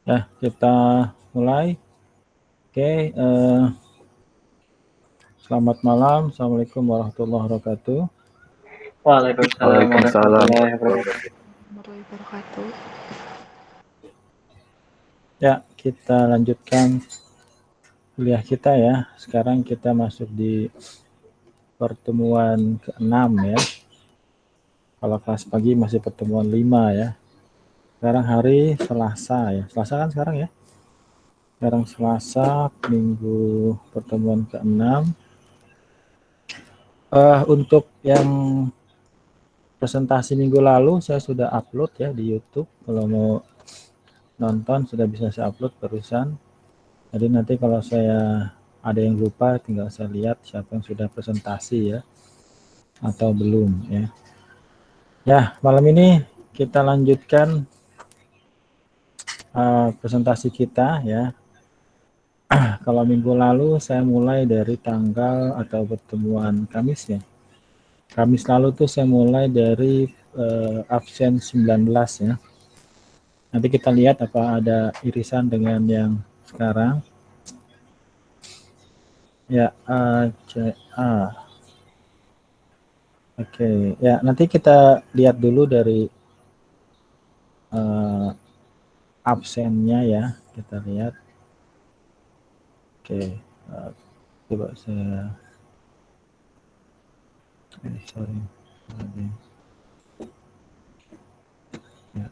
Ya, kita mulai. Oke, selamat malam. Assalamualaikum warahmatullahi wabarakatuh. Waalaikumsalam warahmatullahi wabarakatuh. Warahmatullahi wabarakatuh. Ya, kita lanjutkan kuliah kita ya. Sekarang kita masuk di pertemuan ke-6 ya. Kalau kelas pagi masih pertemuan 5 ya. Sekarang hari Selasa ya. Selasa kan sekarang ya. Sekarang Selasa, minggu pertemuan ke-6. Untuk yang presentasi minggu lalu saya sudah upload ya di YouTube. Kalau mau nonton sudah bisa saya upload barusan. Jadi nanti kalau saya ada yang lupa tinggal saya lihat siapa yang sudah presentasi ya atau belum ya. Ya, malam ini kita lanjutkan presentasi kita ya. Kalau minggu lalu saya mulai dari tanggal atau pertemuan Kamis ya. Kamis lalu tuh saya mulai dari absen 19 ya. Nanti kita lihat apa ada irisan dengan yang sekarang. Ya, Oke, ya nanti kita lihat dulu dari absennya ya, kita lihat. Oke, coba saya, sorry. Ya.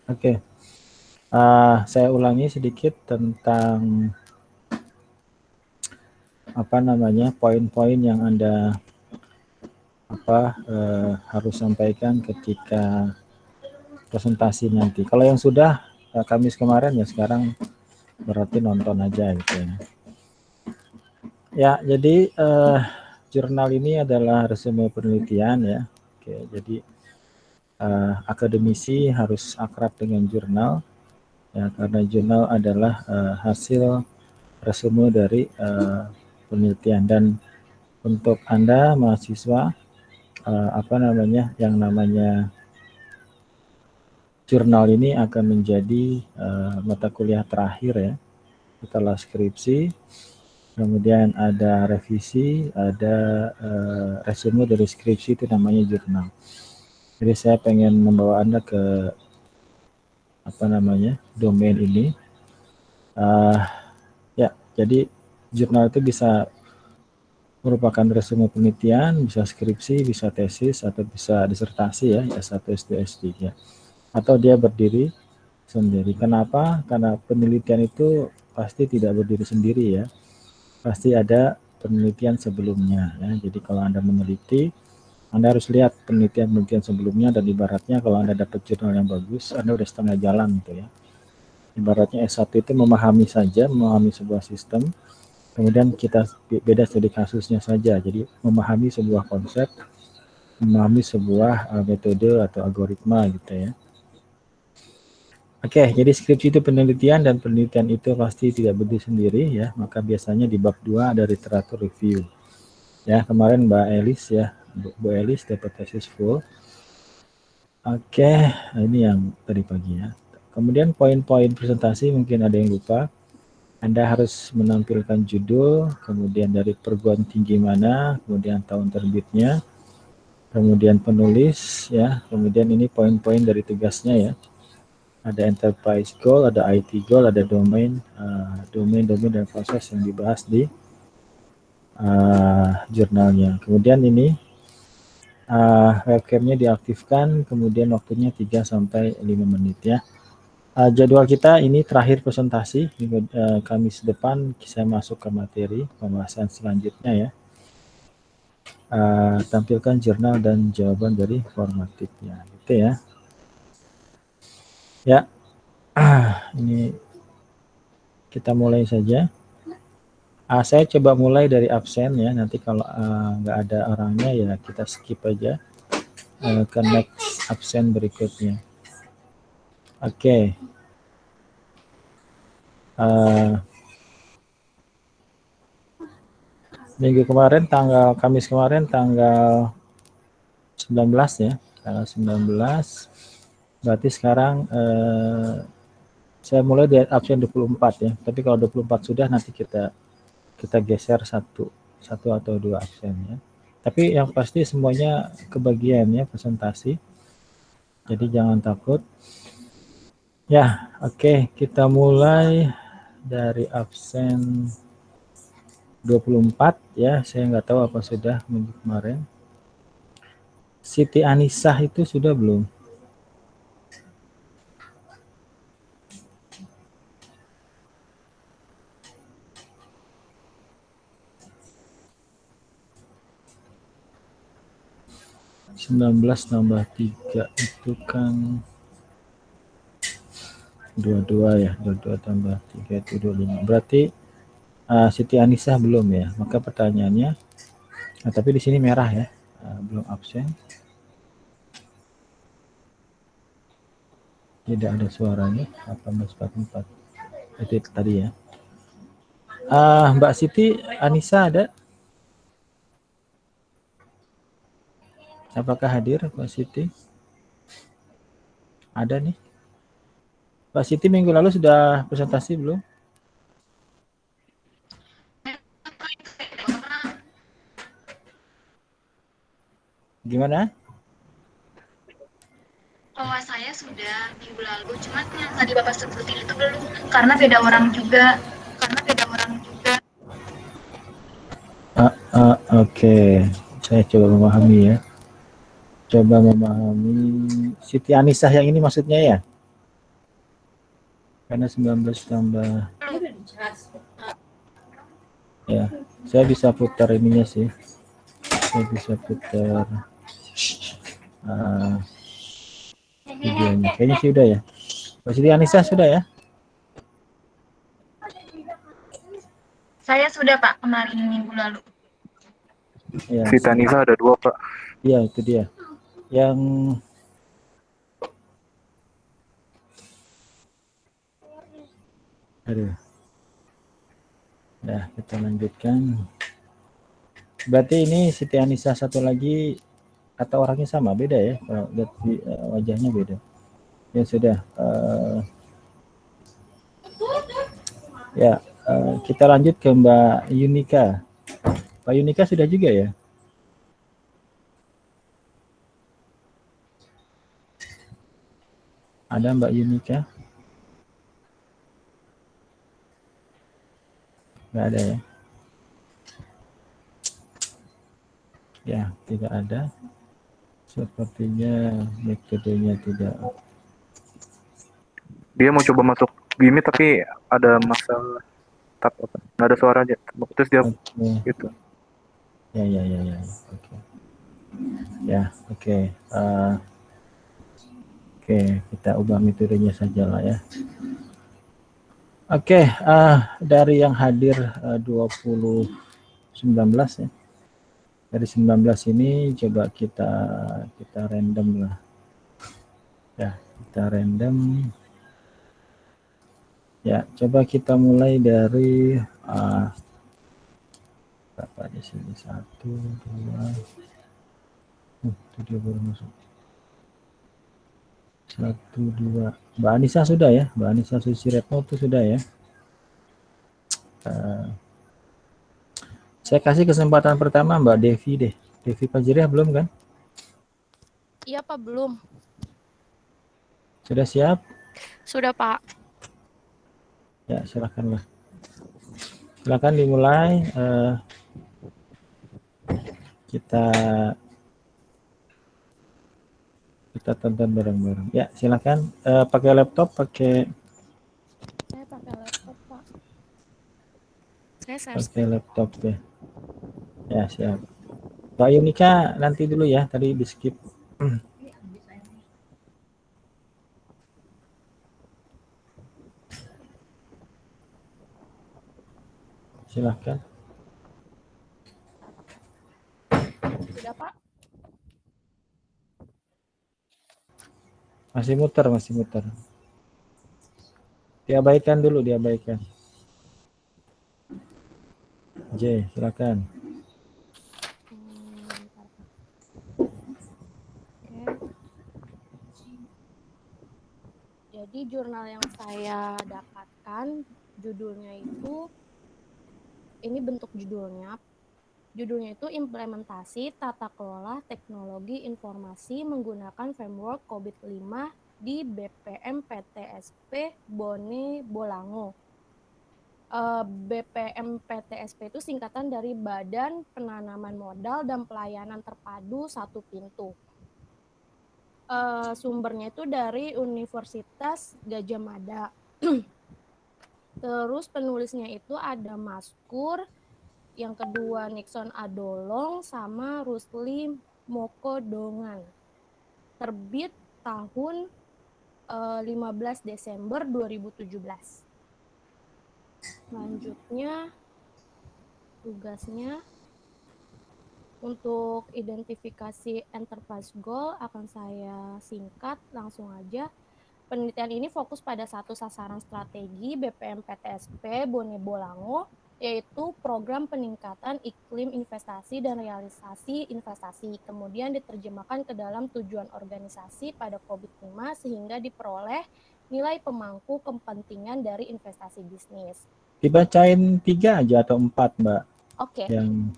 Oke, saya ulangi sedikit tentang apa namanya poin-poin yang Anda harus sampaikan ketika presentasi nanti. Kalau yang sudah Kamis kemarin ya sekarang berarti nonton aja gitu ya. Ya, jadi jurnal ini adalah resume penelitian ya. Oke, jadi akademisi harus akrab dengan jurnal ya karena jurnal adalah hasil resume dari penelitian. Dan untuk Anda mahasiswa yang namanya jurnal ini akan menjadi mata kuliah terakhir ya setelah skripsi. Kemudian ada revisi, ada resume dari skripsi, itu namanya jurnal. Jadi saya pengen membawa Anda ke domain ini. Ya, jadi jurnal itu bisa merupakan resume penelitian, bisa skripsi, bisa tesis, atau bisa disertasi ya, S1, S2, S3. Atau dia berdiri sendiri. Kenapa? Karena penelitian itu pasti tidak berdiri sendiri ya. Pasti ada penelitian sebelumnya ya. Jadi kalau Anda meneliti, Anda harus lihat penelitian-penelitian sebelumnya, dan ibaratnya kalau Anda dapat jurnal yang bagus, Anda udah setengah jalan gitu ya. Ibaratnya S1 itu memahami saja, memahami sebuah sistem, kemudian kita beda studi kasusnya saja. Jadi memahami sebuah konsep, memahami sebuah metode atau algoritma gitu ya. Oke, jadi skripsi itu penelitian, dan penelitian itu pasti tidak berdiri sendiri ya, maka biasanya di bab 2 ada literatur review. Ya, kemarin Mbak Elis ya, Bu Elis dapat tesis full. Oke, ini yang tadi pagi ya. Kemudian poin-poin presentasi mungkin ada yang lupa. Anda harus menampilkan judul, kemudian dari perguruan tinggi mana, kemudian tahun terbitnya, kemudian penulis ya, kemudian ini poin-poin dari tugasnya ya. Ada enterprise goal, ada IT goal, ada domain dan proses yang dibahas di jurnalnya. Kemudian ini webcamnya diaktifkan, kemudian waktunya 3-5 menit ya. Jadwal kita ini terakhir presentasi, Kamis depan saya masuk ke materi pembahasan selanjutnya ya. Tampilkan jurnal dan jawaban dari formatifnya gitu ya. Ya, ini kita mulai saja. Saya coba mulai dari absen ya, nanti kalau nggak ada orangnya ya kita skip aja ke next absen berikutnya. Oke. Minggu kemarin Kamis kemarin tanggal 19 ya, tanggal 19. Berarti sekarang saya mulai di absen 24 ya. Tapi kalau 24 sudah nanti kita geser satu atau dua absen ya. Tapi yang pasti semuanya kebagian ya presentasi. Jadi jangan takut. Ya, oke, kita mulai dari absen 24 ya. Saya nggak tahu apa sudah minggu kemarin. Siti Anisah itu sudah belum? (19 tambah 3 itu kan 22 ya, 22 tambah 3 itu 25. Berarti Siti Anisah belum ya. Maka pertanyaannya, tapi di sini merah ya, belum absen. Tidak ada suaranya. 1844 itu tadi ya. Mbak Siti Anissa ada? Apakah hadir Mbak Siti? Ada nih. Mbak Siti minggu lalu sudah presentasi belum? Gimana? Kalau saya sudah minggu lalu, cuman yang tadi Bapak sebutin itu belum, karena beda orang juga. Oke. Saya coba memahami ya. Siti Anisah yang ini maksudnya ya? Karena 19 tambah. Ya, saya bisa putar ininya sih. Saya bisa putar videonya. Kayaknya sudah ya. Mbak Siti Anisah sudah ya? Saya sudah Pak, kemarin minggu lalu. Ya. Siti Anisah ada 2 Pak. Iya itu dia. Yang aduh. Nah, kita lanjutkan. Berarti ini Siti Anisah satu lagi atau orangnya sama? Beda ya? Kalau lihat wajahnya beda. Ya sudah. Kita lanjut ke Mbak Yunika. Mbak Yunika sudah juga ya? Ada Mbak Yunika? Nggak ada ya? Ya, tidak ada. Sepertinya metodenya tidak. Dia mau coba masuk Gimi tapi ada masalah nggak ada suara aja. Terus dia gitu. Ya. Oke. Ya, oke. Oke, kita ubah metodenya saja lah ya. Oke, dari yang hadir 2019 ya. Dari 19 ini coba kita random lah. Ya, kita random. Ya, coba kita mulai dari berapa di sini? 1, 2. Itu dia baru masuk. 1, 2. Mbak Anissa sudah ya? Mbak Anissa Susiretno itu sudah ya? Saya kasih kesempatan pertama Mbak Devi deh. Devi Fajriah belum kan? Iya Pak, belum. Sudah siap? Sudah Pak. Ya, silakanlah. Silakan dimulai. Kita tonton bareng-bareng. Ya, silakan. Pakai laptop, pakai. Saya pakai laptop Pak. Pakai laptop ya. Ya, siap. Mbak Yunika nanti dulu ya, tadi di skip. Silahkan. Sudah Pak. Masih muter. Diabaikan dulu, J, silakan. Jadi jurnal yang saya dapatkan judulnya itu, ini bentuk judulnya. Judulnya itu implementasi tata kelola teknologi informasi menggunakan framework COVID-5 di BPM PTSP Bone Bolango. BPM PTSP itu singkatan dari Badan Penanaman Modal dan Pelayanan Terpadu Satu Pintu. Sumbernya itu dari Universitas Gadjah Mada. Terus penulisnya itu ada Maskur, yang kedua Nixon Adolong, sama Rusli Mokodongan. Terbit tahun 15 Desember 2017. Selanjutnya tugasnya untuk identifikasi enterprise goal akan saya singkat langsung aja. Penelitian ini fokus pada satu sasaran strategi BPM PTSP Bone Bolango, yaitu program peningkatan iklim investasi dan realisasi investasi. Kemudian diterjemahkan ke dalam tujuan organisasi pada COVID-5 sehingga diperoleh nilai pemangku kepentingan dari investasi bisnis. Dibacain 3 aja atau 4, Mbak? Oke. Yang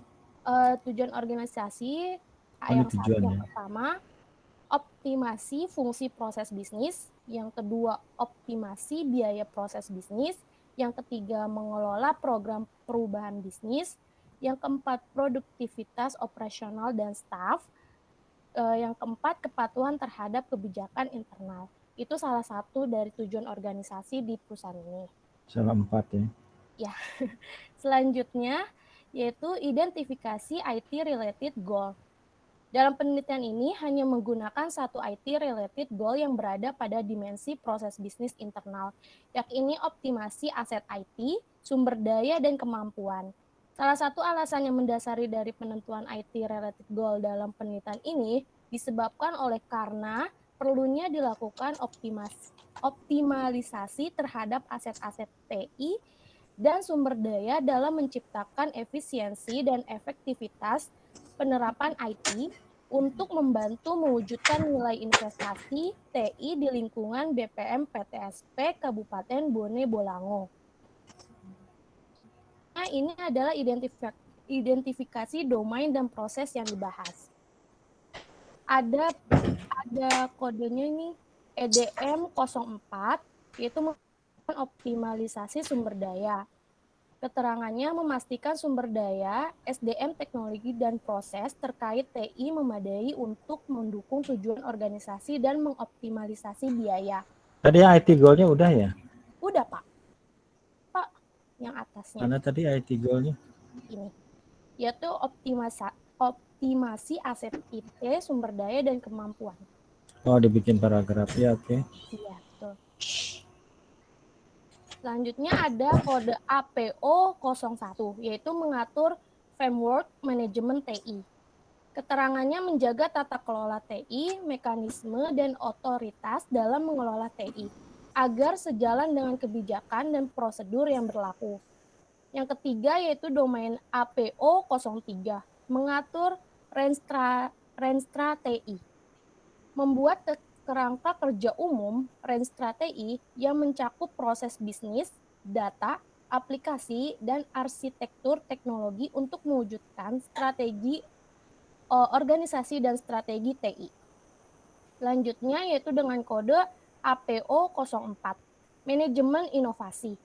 tujuan organisasi ini yang tujuannya. pertama, optimasi fungsi proses bisnis. Yang kedua, optimasi biaya proses bisnis. Yang ketiga, mengelola program perubahan bisnis. Yang keempat, produktivitas operasional dan staf. Yang keempat, kepatuhan terhadap kebijakan internal. Itu salah satu dari tujuan organisasi di perusahaan ini. Salah 4 ya. Ya. Selanjutnya, yaitu identifikasi IT-related goal. Dalam penelitian ini hanya menggunakan satu IT-related goal yang berada pada dimensi proses bisnis internal, yakni optimasi aset IT, sumber daya, dan kemampuan. Salah satu alasan yang mendasari dari penentuan IT-related goal dalam penelitian ini disebabkan oleh karena perlunya dilakukan optimalisasi terhadap aset-aset TI dan sumber daya dalam menciptakan efisiensi dan efektivitas penerapan IT untuk membantu mewujudkan nilai investasi TI di lingkungan BPM PTSP Kabupaten Bone Bolango. Nah, ini adalah identifikasi domain dan proses yang dibahas. Ada kodenya ini EDM 04, yaitu optimalisasi sumber daya. Keterangannya memastikan sumber daya, SDM teknologi dan proses terkait TI memadai untuk mendukung tujuan organisasi dan mengoptimalisasi biaya. Tadi IT goal-nya udah ya? Udah, Pak. Pak, yang atasnya. Mana tadi IT goal-nya? Ini. Yaitu optimasi aset IT, sumber daya, dan kemampuan. Oh, dibikin paragraf ya, oke. Iya, betul. Selanjutnya ada kode APO 01, yaitu mengatur framework manajemen TI. Keterangannya menjaga tata kelola TI, mekanisme, dan otoritas dalam mengelola TI, agar sejalan dengan kebijakan dan prosedur yang berlaku. Yang ketiga yaitu domain APO 03, mengatur Renstra TI. Membuat kerangka kerja umum Renstra TI yang mencakup proses bisnis, data, aplikasi, dan arsitektur teknologi untuk mewujudkan strategi organisasi dan strategi TI. Selanjutnya yaitu dengan kode APO 04, manajemen inovasi.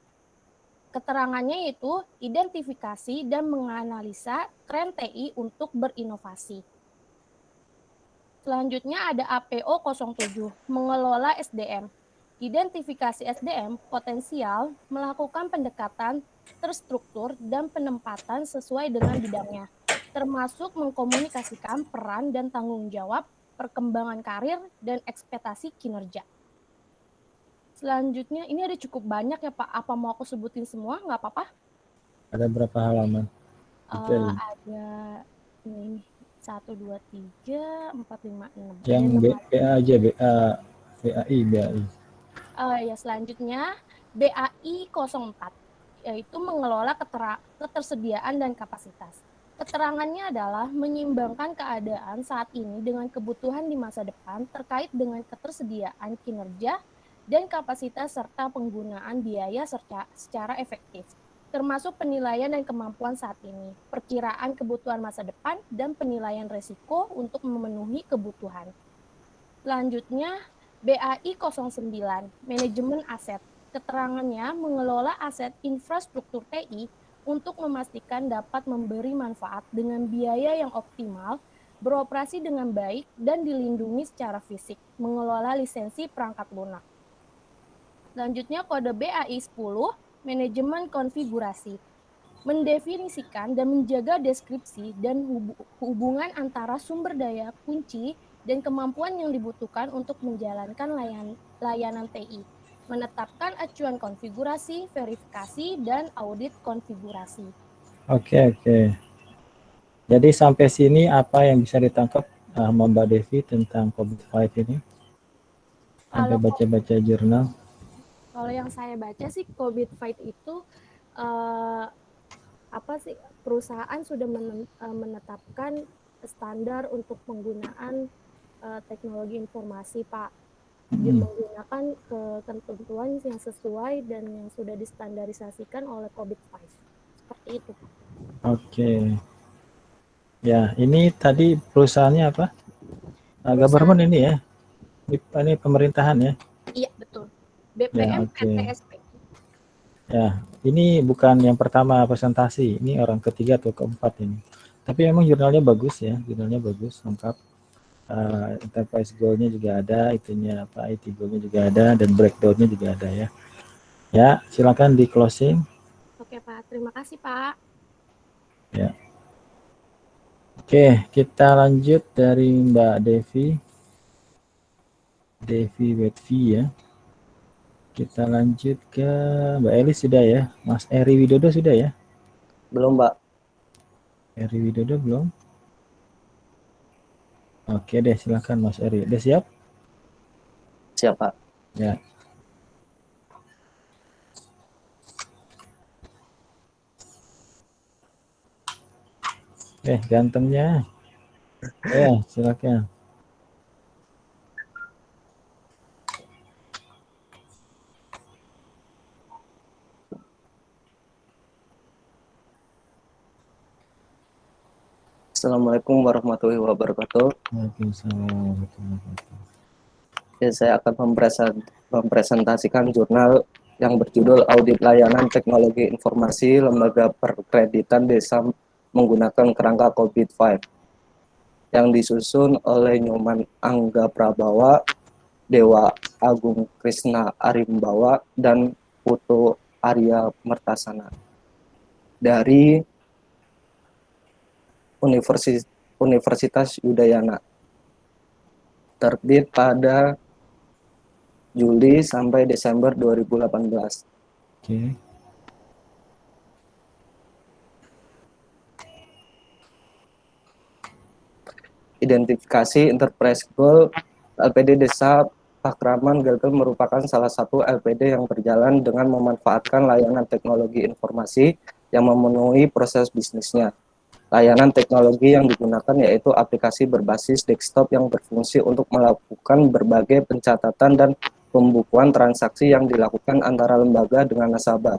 Keterangannya yaitu identifikasi dan menganalisa tren TI untuk berinovasi. Selanjutnya ada APO 07, mengelola SDM. Identifikasi SDM potensial melakukan pendekatan terstruktur dan penempatan sesuai dengan bidangnya, termasuk mengkomunikasikan peran dan tanggung jawab, perkembangan karir, dan ekspektasi kinerja. Selanjutnya, ini ada cukup banyak ya Pak. Apa mau aku sebutin semua? Nggak apa-apa? Ada berapa halaman? Ada ini 1, 2, 3, 4, 5, 6. Yang BA aja, BAI. Ya, selanjutnya BAI 04, yaitu mengelola ketersediaan dan kapasitas. Keterangannya adalah menyeimbangkan keadaan saat ini dengan kebutuhan di masa depan terkait dengan ketersediaan kinerja dan kapasitas serta penggunaan biaya secara efektif, termasuk penilaian dan kemampuan saat ini, perkiraan kebutuhan masa depan, dan penilaian risiko untuk memenuhi kebutuhan. Selanjutnya, BAI 09, Manajemen Aset. Keterangannya mengelola aset infrastruktur TI untuk memastikan dapat memberi manfaat dengan biaya yang optimal, beroperasi dengan baik, dan dilindungi secara fisik, mengelola lisensi perangkat lunak. Selanjutnya, kode BAI 10, Manajemen Konfigurasi. Mendefinisikan dan menjaga deskripsi dan hubungan antara sumber daya kunci dan kemampuan yang dibutuhkan untuk menjalankan layanan TI, menetapkan acuan konfigurasi, verifikasi, dan audit konfigurasi. Oke. Jadi sampai sini apa yang bisa ditangkap Mbak Devi tentang COVID-5 ini? Ada baca-baca jurnal? Kalau yang saya baca sih COVID-5 itu perusahaan sudah menetapkan standar untuk penggunaan teknologi informasi, Pak. Menggunakan ketentuan yang sesuai dan yang sudah distandarisasikan oleh COVID-5. Seperti itu. Oke. Ya, ini tadi perusahaannya apa? Government ini ya? Ini pemerintahan ya? Iya, betul. BPM PTSP. Ya, ini bukan yang pertama presentasi. Ini orang ketiga atau keempat ini. Tapi memang jurnalnya bagus ya. Jurnalnya bagus, lengkap. Enterprise goal-nya juga ada, itunya apa, IT goal-nya juga ada, dan breakdown-nya juga ada ya. Ya, silakan di closing. Oke Pak, terima kasih Pak. Ya. Oke, kita lanjut dari Mbak Devi Wetvi ya. Kita lanjut ke Mbak Elis sudah ya, Mas Eri Widodo sudah ya? Belum, Mbak. Eri Widodo belum? Oke deh, silakan Mas Eri. Udah siap? Siap, Pak. Ya. Gantengnya. Ya, silakan. Assalamualaikum warahmatullahi wabarakatuh. Waalaikumsalam warahmatullahi wabarakatuh. Ya, saya akan mempresentasikan jurnal yang berjudul Audit Layanan Teknologi Informasi Lembaga Perkreditan Desa Menggunakan Kerangka COVID-5 yang disusun oleh Nyoman Angga Prabawa, Dewa Agung Krisna Arimbawa, dan Putu Arya Mertasana dari Universitas Udayana, terbit pada Juli sampai Desember 2018. Oke. Identifikasi Enterprise Goal LPD Desa Pakraman Gelgel merupakan salah satu LPD yang berjalan dengan memanfaatkan layanan teknologi informasi yang memenuhi proses bisnisnya. Layanan teknologi yang digunakan yaitu aplikasi berbasis desktop yang berfungsi untuk melakukan berbagai pencatatan dan pembukuan transaksi yang dilakukan antara lembaga dengan nasabah.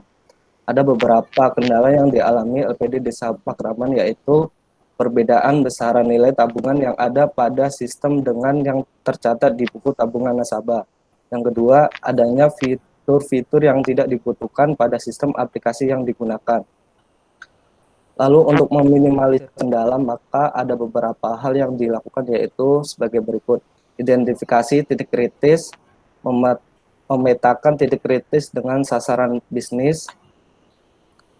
Ada beberapa kendala yang dialami LPD Desa Pakraman, yaitu perbedaan besaran nilai tabungan yang ada pada sistem dengan yang tercatat di buku tabungan nasabah. Yang kedua, adanya fitur-fitur yang tidak dibutuhkan pada sistem aplikasi yang digunakan. Lalu untuk meminimalisir kendala, maka ada beberapa hal yang dilakukan, yaitu sebagai berikut. Identifikasi titik kritis, memetakan titik kritis dengan sasaran bisnis,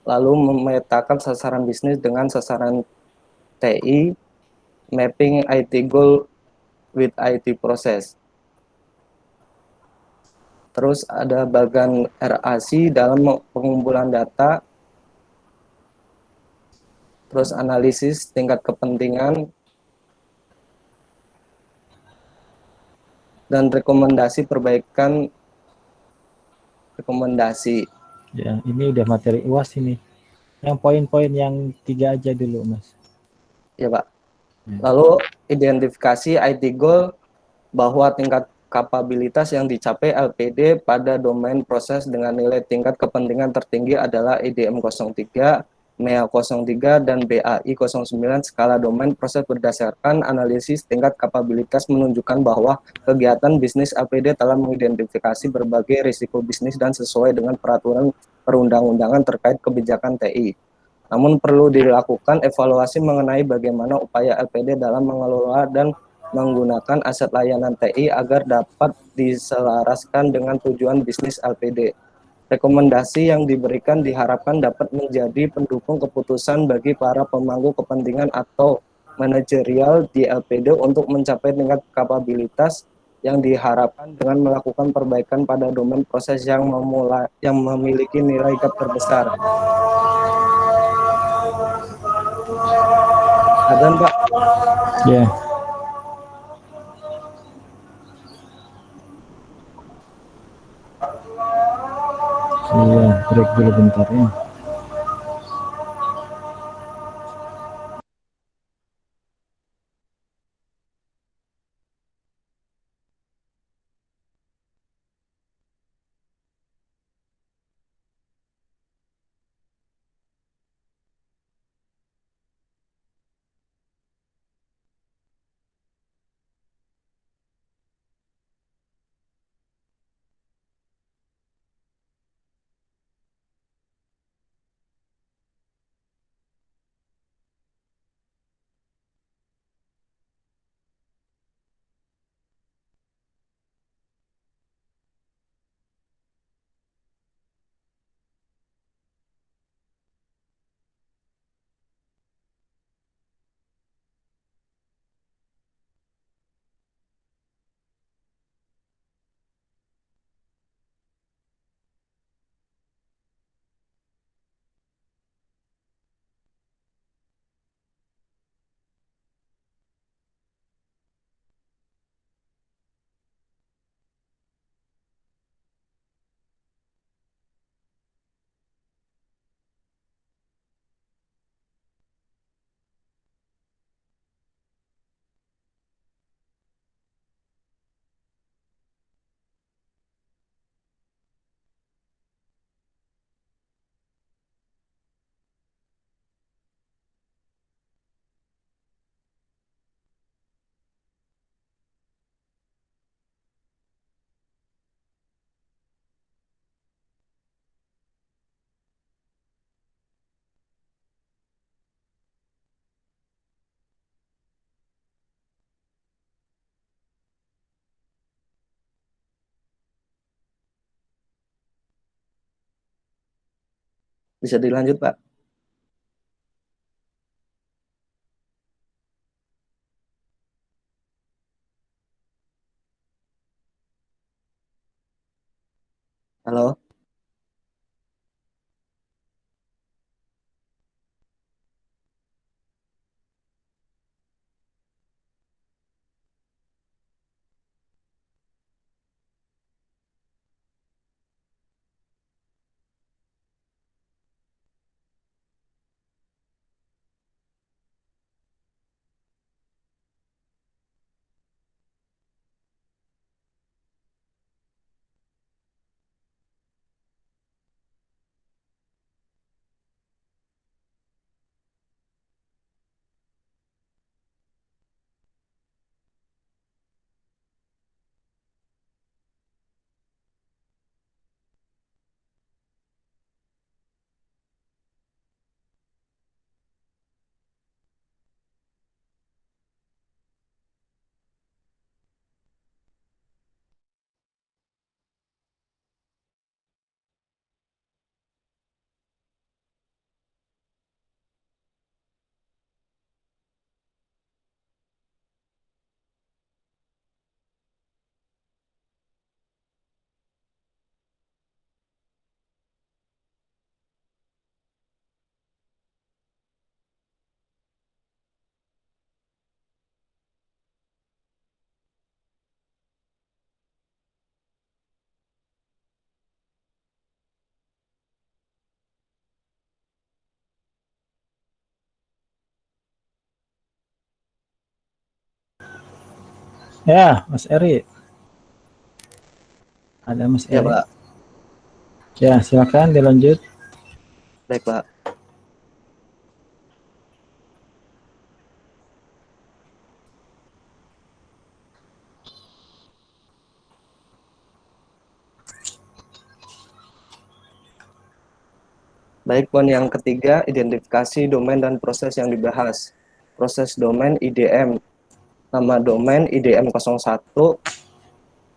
lalu memetakan sasaran bisnis dengan sasaran TI, mapping IT goal with IT process. Terus ada bagian RAC dalam pengumpulan data, terus analisis tingkat kepentingan, dan rekomendasi perbaikan rekomendasi. Ya, ini udah materi UAS ini. Yang poin-poin yang 3 aja dulu, Mas. Ya, Pak. Lalu identifikasi IT goal bahwa tingkat kapabilitas yang dicapai LPD pada domain proses dengan nilai tingkat kepentingan tertinggi adalah IDM 03, MEA 03, dan BAI 09. Skala domain proses berdasarkan analisis tingkat kapabilitas menunjukkan bahwa kegiatan bisnis LPD telah mengidentifikasi berbagai risiko bisnis dan sesuai dengan peraturan perundang-undangan terkait kebijakan TI. Namun perlu dilakukan evaluasi mengenai bagaimana upaya LPD dalam mengelola dan menggunakan aset layanan TI agar dapat diselaraskan dengan tujuan bisnis LPD. Rekomendasi yang diberikan diharapkan dapat menjadi pendukung keputusan bagi para pemangku kepentingan atau manajerial di LPD untuk mencapai tingkat kapabilitas yang diharapkan dengan melakukan perbaikan pada domain proses yang memiliki nilai gap terbesar. Ada Pak? Ya. Iya, break dulu bentar ya. Bisa dilanjut Pak. Halo. Ya, Mas Eri. Ada Mas Ya, Eri? Pak. Ya, silakan dilanjut. Baik, Pak. Baik, poin yang ketiga, identifikasi domain dan proses yang dibahas. Proses domain IDM. Nama domain IDM 01,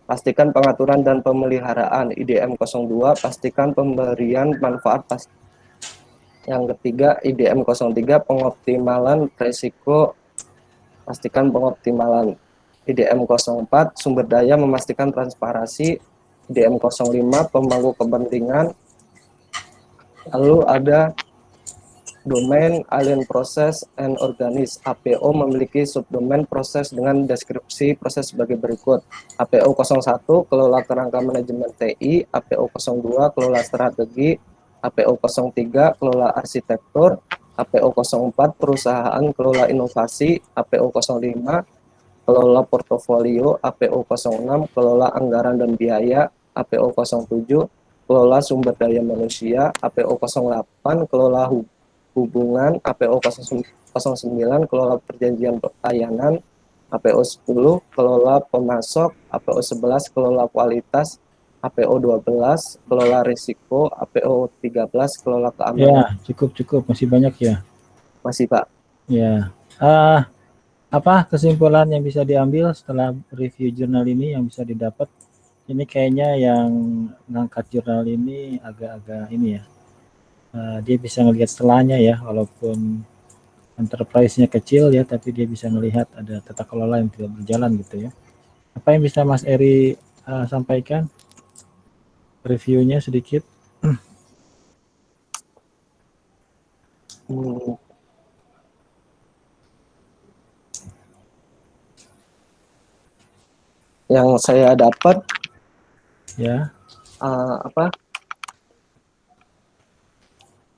pastikan pengaturan dan pemeliharaan. IDM 02, pastikan pemberian manfaat. Yang ketiga, IDM 03, pengoptimalan risiko, pastikan pengoptimalan. IDM 04, sumber daya, memastikan transparansi. IDM 05, pemangku kepentingan. Lalu ada domain alien process and organis. APO memiliki subdomain proses dengan deskripsi proses sebagai berikut. APO 01, kelola kerangka manajemen TI. APO 02, kelola strategi. APO 03, kelola arsitektur. APO 04, perusahaan kelola inovasi. APO 05, kelola portofolio. APO 06, kelola anggaran dan biaya. APO 07, kelola sumber daya manusia. APO 08, kelola hubungan. APO 09, kelola perjanjian layanan. APO 10, kelola pemasok. APO 11, kelola kualitas. APO 12, kelola risiko. APO 13, kelola keamanan. Ya, cukup, masih banyak ya. Masih, Pak. Ya. Apa kesimpulan yang bisa diambil setelah review jurnal ini yang bisa didapat? Ini kayaknya yang ngangkat jurnal ini agak-agak ini ya. Dia bisa ngelihat setelahnya ya, walaupun enterprise-nya kecil ya, tapi dia bisa melihat ada tata kelola yang tidak berjalan gitu ya. Apa yang bisa Mas Eri sampaikan? Reviewnya sedikit. Hmm, yang saya dapat Ya,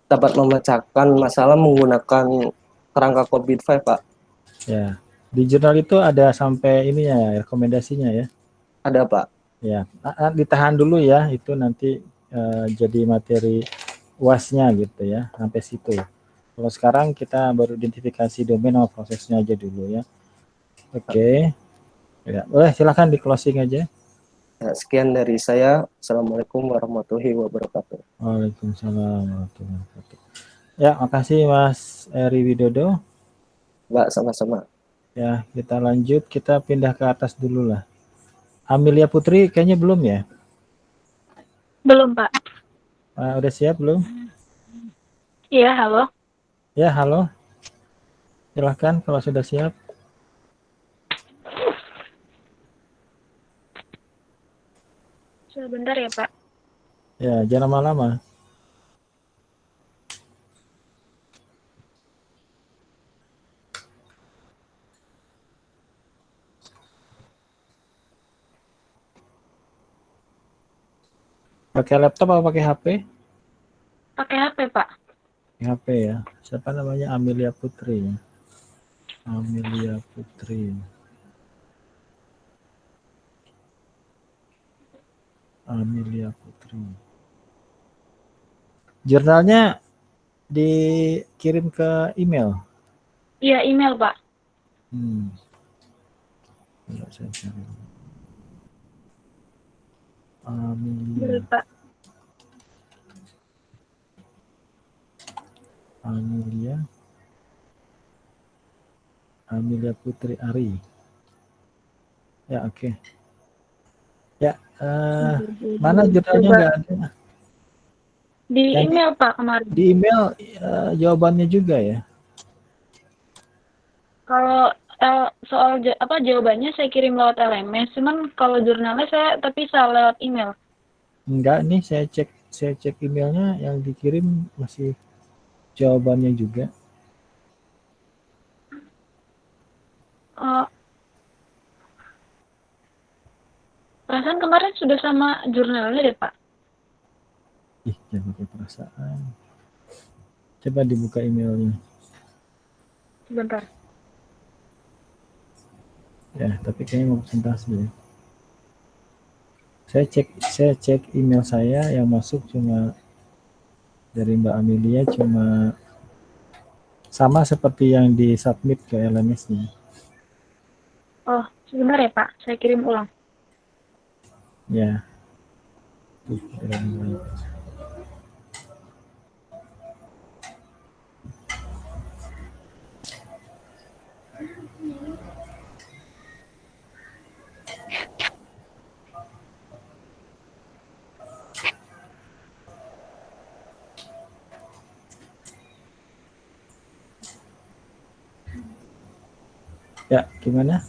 dapat memecahkan masalah menggunakan kerangka COVID-5, Pak. ya. Di jurnal itu ada sampai ini ya, rekomendasinya ya. Ada, Pak. Ya, ditahan dulu ya, itu nanti jadi materi UAS-nya gitu ya, sampai situ. Kalau sekarang kita baru identifikasi domain sama prosesnya aja dulu ya. Oke. Ya, boleh silakan di closing aja. Ya, sekian dari saya. Assalamualaikum warahmatullahi wabarakatuh. Waalaikumsalam warahmatullahi wabarakatuh. Ya, makasih Mas Eri Widodo. Mbak, sama-sama. Ya, kita lanjut, kita pindah ke atas dulu lah. Amelia Putri kayaknya belum ya? Belum, Pak. Udah siap belum? Iya, halo. Ya, halo. Silahkan kalau sudah siap. Sebentar ya, Pak. Ya, jangan lama-lama. Pakai laptop atau pakai HP? Pakai HP, Pak. Pakai HP ya. Siapa namanya? Amelia Putri ya. Amelia Putri. Amelia Putri. Jurnalnya dikirim ke email. Iya, email, Pak. Coba saya cari. Amelia. Boleh, Pak. Amelia Putri Ari. Ya, oke. Ya, mana jurnalnya Coba. nggak ada? Di email, Pak, kemarin. Di email jawabannya juga ya? Kalau soal jawabannya saya kirim lewat LMS, cuman kalau jurnalnya saya tapi salah lewat email. Enggak nih, saya cek emailnya yang dikirim masih jawabannya juga. Perasaan kemarin sudah sama jurnalnya deh, Pak. Ih, jangan pakai perasaan. Coba dibuka emailnya. Sebentar. Ya, tapi kayaknya mau presentasi ya. Saya cek email saya yang masuk cuma dari Mbak Amelia, cuma sama seperti yang di submit ke LMS-nya. Oh, sebentar ya Pak, saya kirim ulang. Ya. Ya, gimana?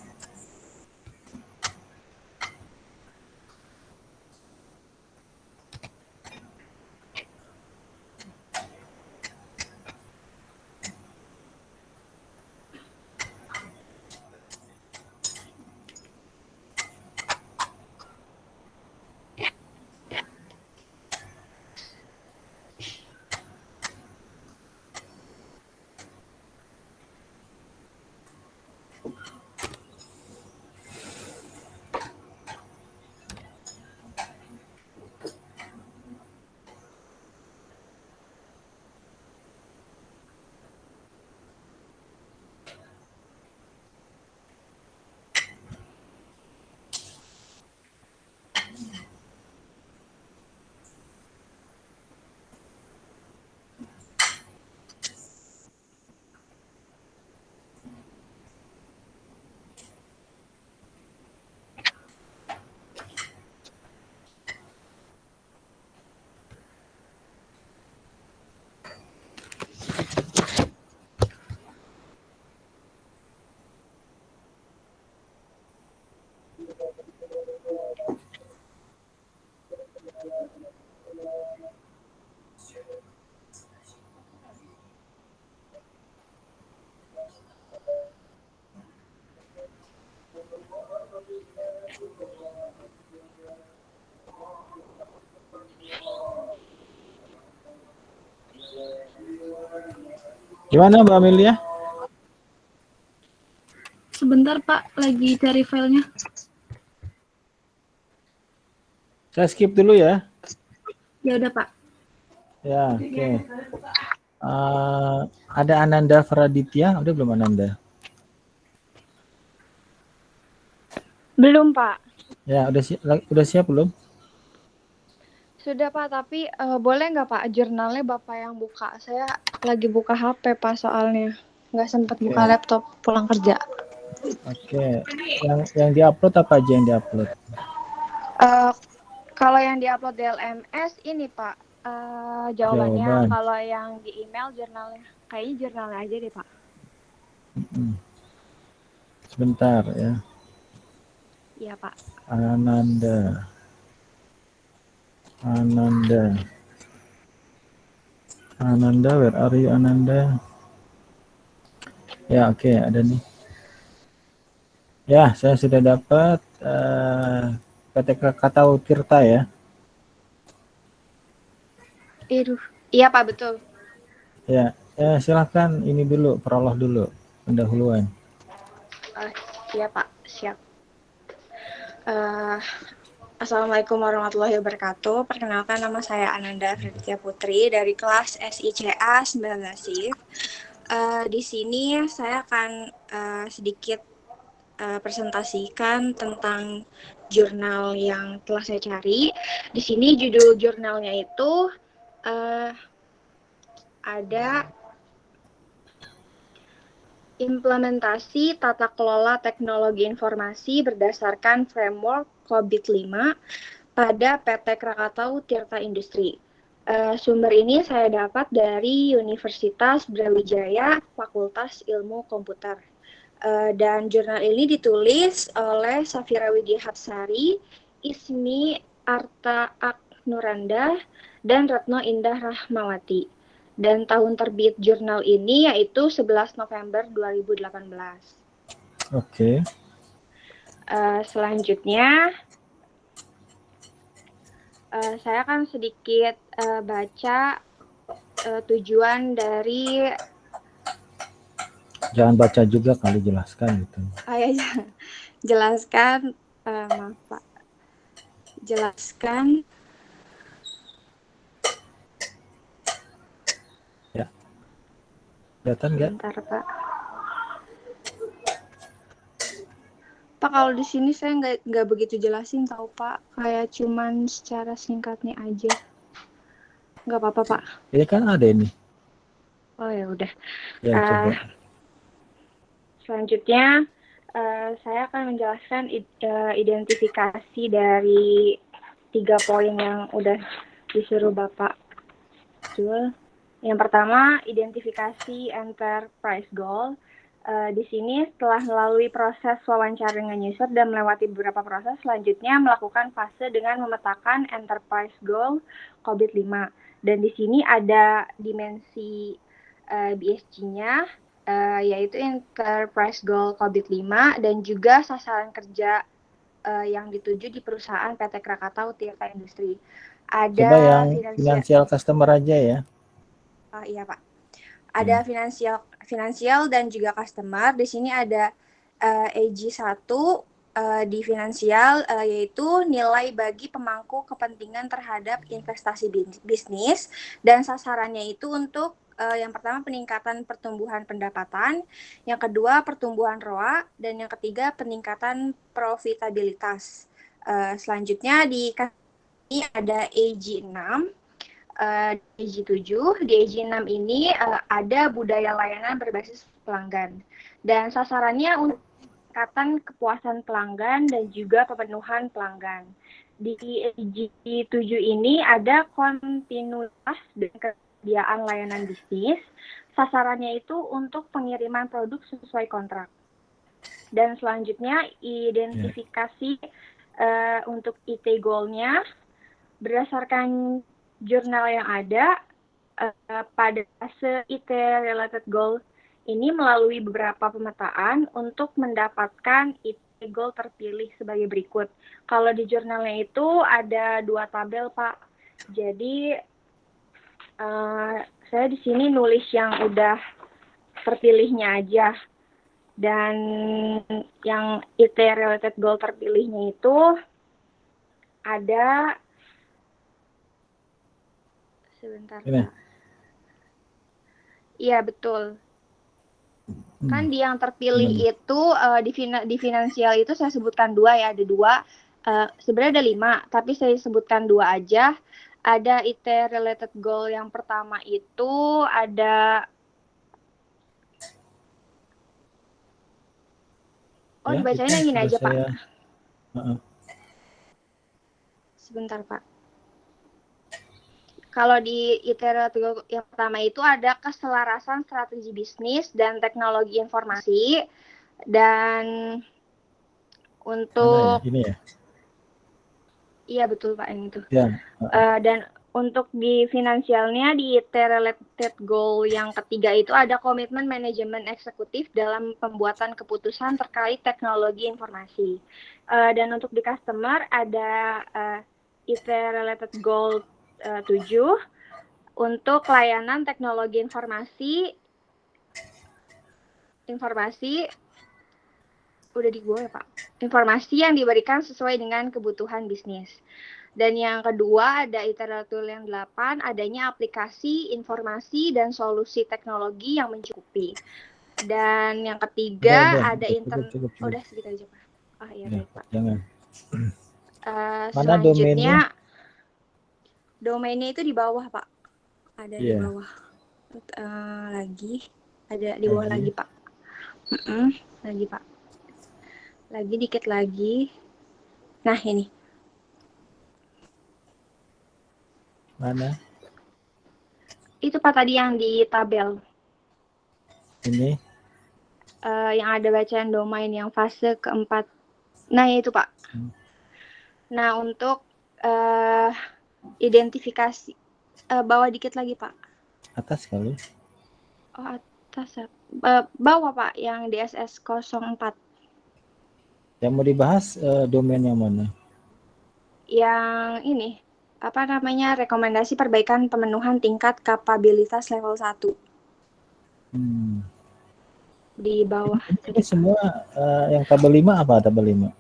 Gimana Mbak Amelia? Sebentar Pak, lagi cari filenya. Saya skip dulu ya. Ya udah Pak. Ya, oke. Ada Ananda Praditya, udah belum Ananda? Belum, Pak. Ya, udah siap belum? Sudah, Pak, tapi boleh nggak, Pak, jurnalnya Bapak yang buka? Saya lagi buka HP, Pak, soalnya. Nggak sempat buka laptop pulang kerja. Oke. Yang diupload apa aja yang diupload? Kalau yang diupload di LMS ini, Pak, jawabannya. Jawaban. Kalau yang di email jurnalnya. Kayaknya jurnalnya aja deh, Pak. Sebentar ya. Iya, Pak. Ananda, where are you Ananda? Ya, oke, ada nih. Ya, saya sudah dapat PT Krakatau Tirta ya. Iya, Pak, betul. Ya, silakan ini dulu, prolog dulu, pendahuluan. Iya, Pak, siap. Assalamualaikum warahmatullahi wabarakatuh. Perkenalkan, nama saya Ananda Freditya Putri dari kelas SICA 19 SIF. Di sini saya akan sedikit presentasikan tentang jurnal yang telah saya cari. Di sini judul jurnalnya itu ada implementasi tata kelola teknologi informasi berdasarkan framework COVID-5 pada PT Krakatau Tirta Industri. Sumber ini saya dapat dari Universitas Brawijaya, Fakultas Ilmu Komputer. Dan jurnal ini ditulis oleh Safira Widya Hapsari, Ismi Arta Aknuranda, dan Retno Indah Rahmawati. Dan tahun terbit jurnal ini yaitu 11 November 2018. Oke. Selanjutnya, saya akan sedikit baca tujuan dari... Jangan baca juga kali, jelaskan gitu. Ya, jelaskan, maaf Pak. jelaskan. Ya. Kelihatan nggak? Bentar, Pak. Pak, kalau di sini saya nggak begitu jelasin tahu Pak, kayak cuman secara singkatnya aja. Nggak apa-apa Pak. Ini kan ada ini. Oh ya udah. Ya, coba. Selanjutnya saya akan menjelaskan identifikasi dari 3 poin yang udah disuruh Bapak. Betul. Yang pertama, identifikasi enterprise goal. Di sini setelah melalui proses wawancara dengan user dan melewati beberapa proses, selanjutnya melakukan fase dengan memetakan enterprise goal COVID-5. Dan di sini ada dimensi BSG-nya, yaitu enterprise goal COVID-5 dan juga sasaran kerja yang dituju di perusahaan PT Krakatau Tirta Industri. Ada Coba yang financial customer aja ya. Iya Pak. Ada finansial dan juga customer. Di sini ada AG1 di finansial, yaitu nilai bagi pemangku kepentingan terhadap investasi bisnis, dan sasarannya itu untuk yang pertama peningkatan pertumbuhan pendapatan, yang kedua pertumbuhan ROA, dan yang ketiga peningkatan profitabilitas. Selanjutnya di ini ada AG6. Di AG7, di AG6 ini ada budaya layanan berbasis pelanggan, dan sasarannya untuk peningkatan kepuasan pelanggan dan juga pemenuhan pelanggan. Di AG7 ini ada kontinuitas dan kesediaan layanan bisnis, sasarannya itu untuk pengiriman produk sesuai kontrak. Dan selanjutnya identifikasi untuk IT goal-nya berdasarkan jurnal yang ada pada fase IT related goal ini melalui beberapa pemetaan untuk mendapatkan IT goal terpilih sebagai berikut. Kalau di jurnalnya itu ada 2 tabel Pak. Jadi saya di sini nulis yang udah terpilihnya aja, dan yang IT related goal terpilihnya itu ada sebentar. Iya betul. Kan di yang terpilih itu di finansial itu saya sebutkan 2 ya, ada 2. Sebenarnya ada 5, tapi saya sebutkan 2 aja. Ada IT related goal yang pertama itu ada dibacanya yang gini aja Pak. Sebentar Pak. Kalau di iteratif yang pertama itu ada keselarasan strategi bisnis dan teknologi informasi, dan untuk ini ya? Iya betul Pak yang itu. Ya. Dan untuk di finansialnya di IT-related goal yang ketiga itu ada komitmen manajemen eksekutif dalam pembuatan keputusan terkait teknologi informasi. Dan untuk di customer ada IT-related goal 7 untuk layanan teknologi informasi udah di gue ya Pak. Informasi yang diberikan sesuai dengan kebutuhan bisnis. Dan yang kedua ada iteratif yang 8, adanya aplikasi, informasi, dan solusi teknologi yang mencukupi. Dan yang ketiga ada cukup. Udah segitu aja Pak. Iya baik Pak. Jangan. Mana Selanjutnya domainnya itu di bawah Pak. Ada di bawah. Lagi ada di bawah lagi Pak. Lagi Pak. Lagi dikit lagi. Nah ini. Mana? Itu Pak tadi yang di tabel. Ini? Yang ada bacaan domain yang fase keempat. Nah itu Pak. Nah untuk identifikasi bawah dikit lagi Pak. Atas kali. Oh atas. Bawah Pak yang DSS 04. Yang mau dibahas domain yang mana? Yang ini, apa namanya, rekomendasi perbaikan pemenuhan tingkat kapabilitas level 1. Di bawah. Ini semua yang tabel 5 apa tabel 5?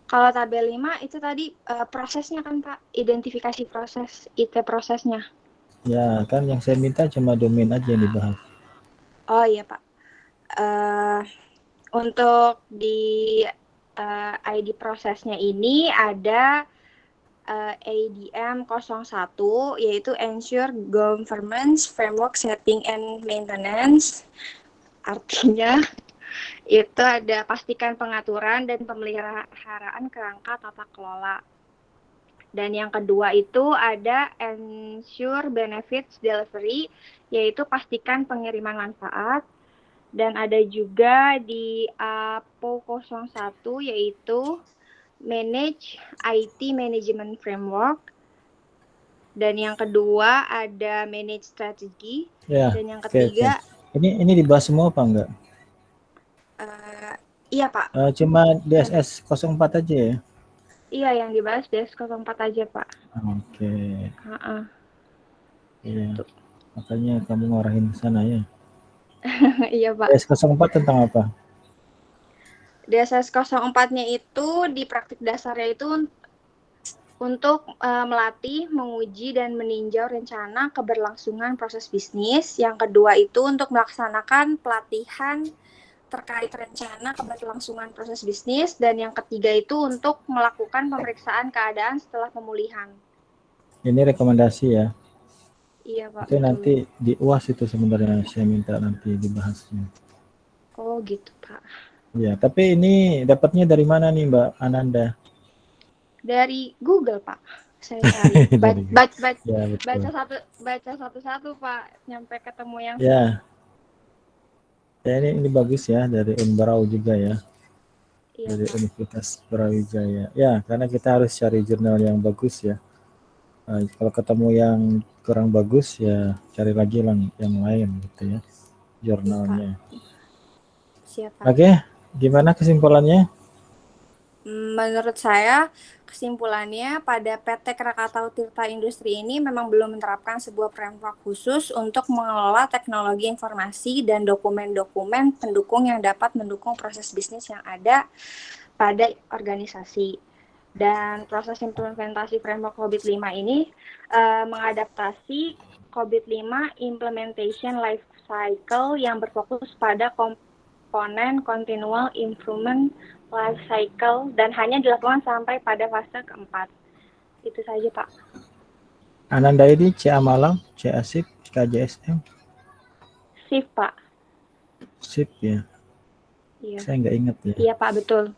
Kalau tabel 5 itu tadi prosesnya kan Pak, identifikasi proses, IT prosesnya. Ya, kan yang saya minta cuma domain aja yang dibahas. Oh iya Pak. Untuk di ID prosesnya ini ada ADM 01, yaitu Ensure Governance Framework Setting and Maintenance. Artinya itu ada pastikan pengaturan dan pemeliharaan kerangka tata kelola. Dan yang kedua itu ada Ensure Benefits Delivery, yaitu pastikan pengiriman manfaat. Dan ada juga di APO 01, yaitu Manage IT Management Framework. Dan yang kedua ada Manage Strategy. Ya, Dan yang oke. ketiga, Ini dibahas semua apa enggak? iya Pak. Cuma DSS 04 aja ya? Iya, yang dibahas DS04 aja Pak. Oke. Heeh. Iya. Makanya kamu ngarahin ke sana ya. Iya Pak. DS04 tentang apa? DSS 04-nya itu di praktik dasarnya itu untuk melatih, menguji, dan meninjau rencana keberlangsungan proses bisnis. Yang kedua itu untuk melaksanakan pelatihan terkait rencana keberlangsungan proses bisnis. Dan yang ketiga itu untuk melakukan pemeriksaan keadaan setelah pemulihan. Ini rekomendasi ya. Iya Pak. Itu nanti di UAS itu sebenarnya saya minta nanti dibahasnya. Oh gitu Pak. Ya, tapi ini dapatnya dari mana nih Mbak Ananda? Dari Google Pak. Saya cari. Baca satu-satu Pak, nyampe ketemu yang ya. Ya ini bagus ya, dari Unbarau juga ya. Iya, dari Pak. Universitas Brawijaya. Ya, karena kita harus cari jurnal yang bagus ya. Kalau ketemu yang kurang bagus ya cari lagi yang lain gitu ya, jurnalnya. Siap, Pak. Oke, gimana kesimpulannya? Menurut saya kesimpulannya pada PT Krakatau Tirta Industri ini memang belum menerapkan sebuah framework khusus untuk mengelola teknologi informasi dan dokumen-dokumen pendukung yang dapat mendukung proses bisnis yang ada pada organisasi. Dan proses implementasi framework COBIT 5 ini mengadaptasi COBIT 5 Implementation Life Cycle yang berfokus pada komponen Continual Improvement Life Cycle dan hanya dilakukan sampai pada fase keempat. Itu saja Pak. Ananda ini CA Malang, CA SIP, KJSM? SIP Pak. SIP ya? Iya. Saya nggak ingat ya. Iya Pak, betul.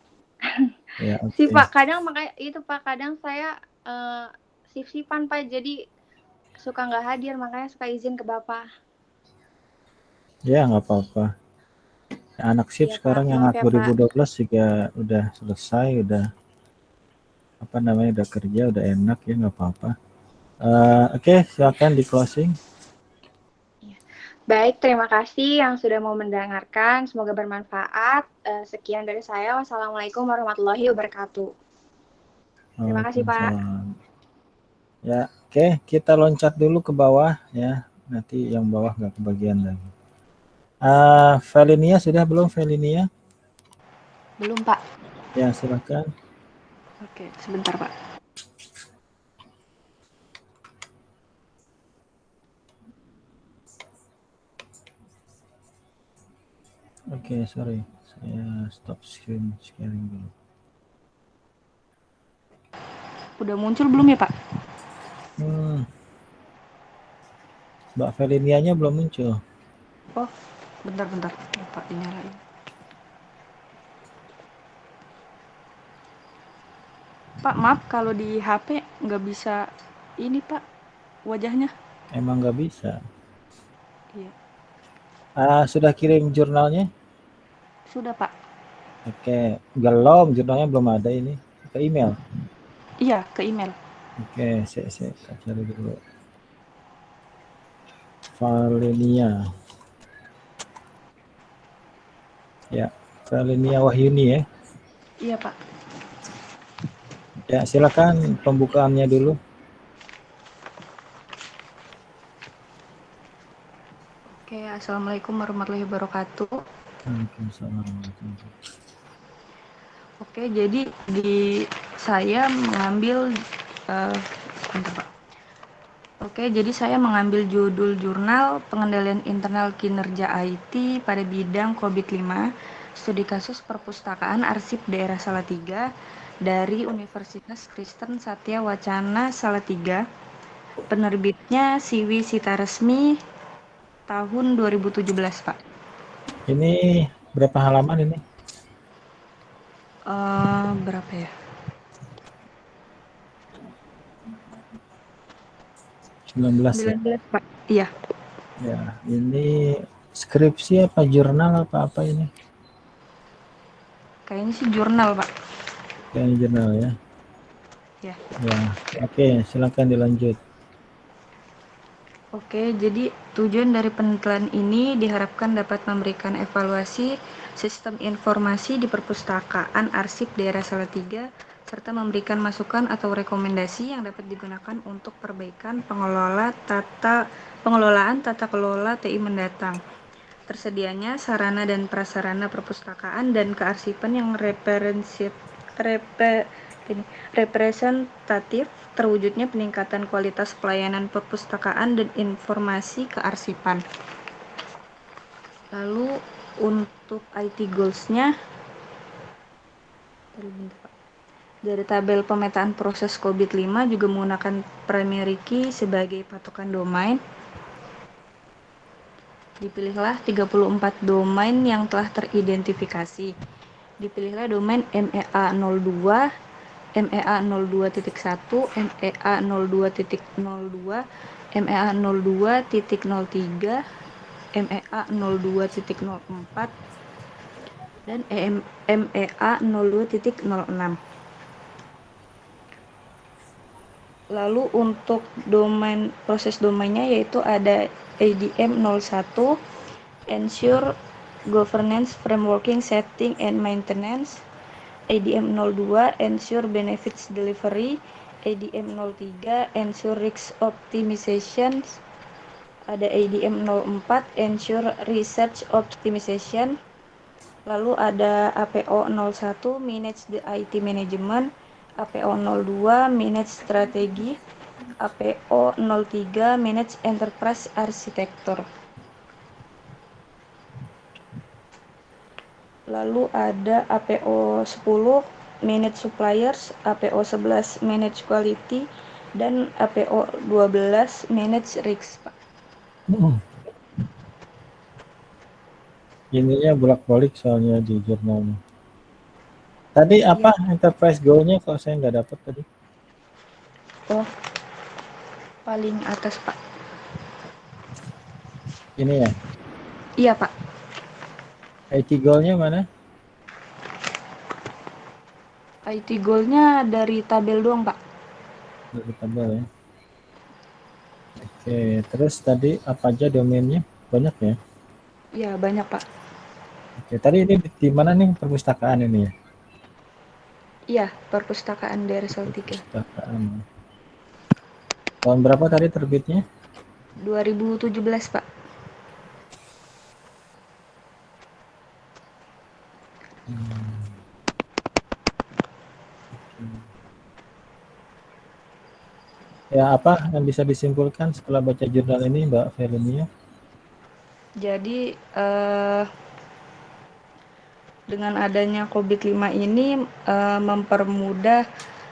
Ya, okay. Sih Pak, kadang makanya itu Pak, kadang saya sip-sipan Pak, jadi suka nggak hadir, makanya suka izin ke Bapak. Ya nggak apa-apa. Anak sip ya, sekarang Pak, yang aku 2012 juga udah selesai, udah udah kerja, udah enak ya, nggak apa-apa. Oke, silakan di closing. Baik, terima kasih yang sudah mau mendengarkan. Semoga bermanfaat. Sekian dari saya. Wassalamualaikum warahmatullahi wabarakatuh. Terima kasih, Pak. Ya, oke. Kita loncat dulu ke bawah ya. Nanti yang bawah nggak kebagian lagi. Velinia sudah belum, Velinia? Belum, Pak. Ya, silakan. Oke, sebentar, Pak. Oke, sorry. Saya stop screen sharing dulu. Udah muncul belum ya, Pak? Mbak Velinianya belum muncul. Oh, bentar. Pak, dinyalain. Pak, maaf kalau di HP nggak bisa ini, Pak, wajahnya. Emang nggak bisa? Iya. Sudah kirim jurnalnya? Sudah, Pak. Oke, belum, jurnalnya belum ada ini. Ke email? Iya, ke email. Oke, saya cari dulu. Valinia. Ya, Valinia Wahyuni ya? Iya, Pak. Ya, silakan pembukaannya dulu. Oke, assalamualaikum warahmatullahi wabarakatuh. Waalaikumsalam. Oke, jadi saya mengambil sebentar, Pak. Oke, jadi saya mengambil judul jurnal pengendalian internal kinerja IT pada bidang COVID-5, studi kasus perpustakaan arsip daerah Salatiga dari Universitas Kristen Satya Wacana Salatiga. Penerbitnya Siwi Sita Resmi tahun 2017, Pak. Ini berapa halaman ini? Berapa ya? 19 ya? 19, Pak. Iya. Ya, ini skripsi apa jurnal apa ini? Kayaknya sih jurnal, Pak. Kayaknya jurnal ya. Ya. Ya, oke, silakan dilanjut. Oke, jadi tujuan dari penelitian ini diharapkan dapat memberikan evaluasi sistem informasi di perpustakaan arsip daerah Salatiga serta memberikan masukan atau rekomendasi yang dapat digunakan untuk perbaikan pengelolaan tata kelola TI mendatang. Tersedianya sarana dan prasarana perpustakaan dan kearsipan yang representatif, terwujudnya peningkatan kualitas pelayanan perpustakaan dan informasi kearsipan. Lalu untuk IT goals-nya, dari tabel pemetaan proses COVID-5 juga menggunakan primary key sebagai patokan domain. Dipilihlah 34 domain yang telah teridentifikasi. Dipilihlah domain MEA02, MEA02.1, MEA02.02, MEA02.03, MEA02.04, dan MEA02.06. Lalu untuk domain proses domainnya yaitu ada ADM 01, Ensure Governance Frameworking Setting and Maintenance, ADM 02, Ensure Benefits Delivery, ADM 03, Ensure Risk Optimization, ada ADM 04, Ensure Research Optimization, lalu ada APO 01, Manage the IT Management, APO 02, Manage Strategi, APO 03, Manage Enterprise Architecture. Lalu ada APO 10, Manage Suppliers, APO 11, Manage Quality, dan APO 12, Manage Risks, Pak. Ininya bolak-balik soalnya di jurnalnya. Tadi apa enterprise goal-nya kalau saya nggak dapat tadi? Oh, paling atas, Pak. Ini ya? Iya, Pak. IT goal-nya mana? IT goal-nya dari tabel doang, Pak. Dari tabel ya. Oke, terus tadi apa aja domainnya? Banyak ya? Iya, banyak, Pak. Oke, tadi ini di mana nih perpustakaan ini ya? Iya, perpustakaan daerah Salatiga. Perpustakaan. Tahun berapa tadi terbitnya? 2017, Pak. Ya, apa yang bisa disimpulkan setelah baca jurnal ini, Mbak Veronia? Jadi dengan adanya COVID-5 ini mempermudah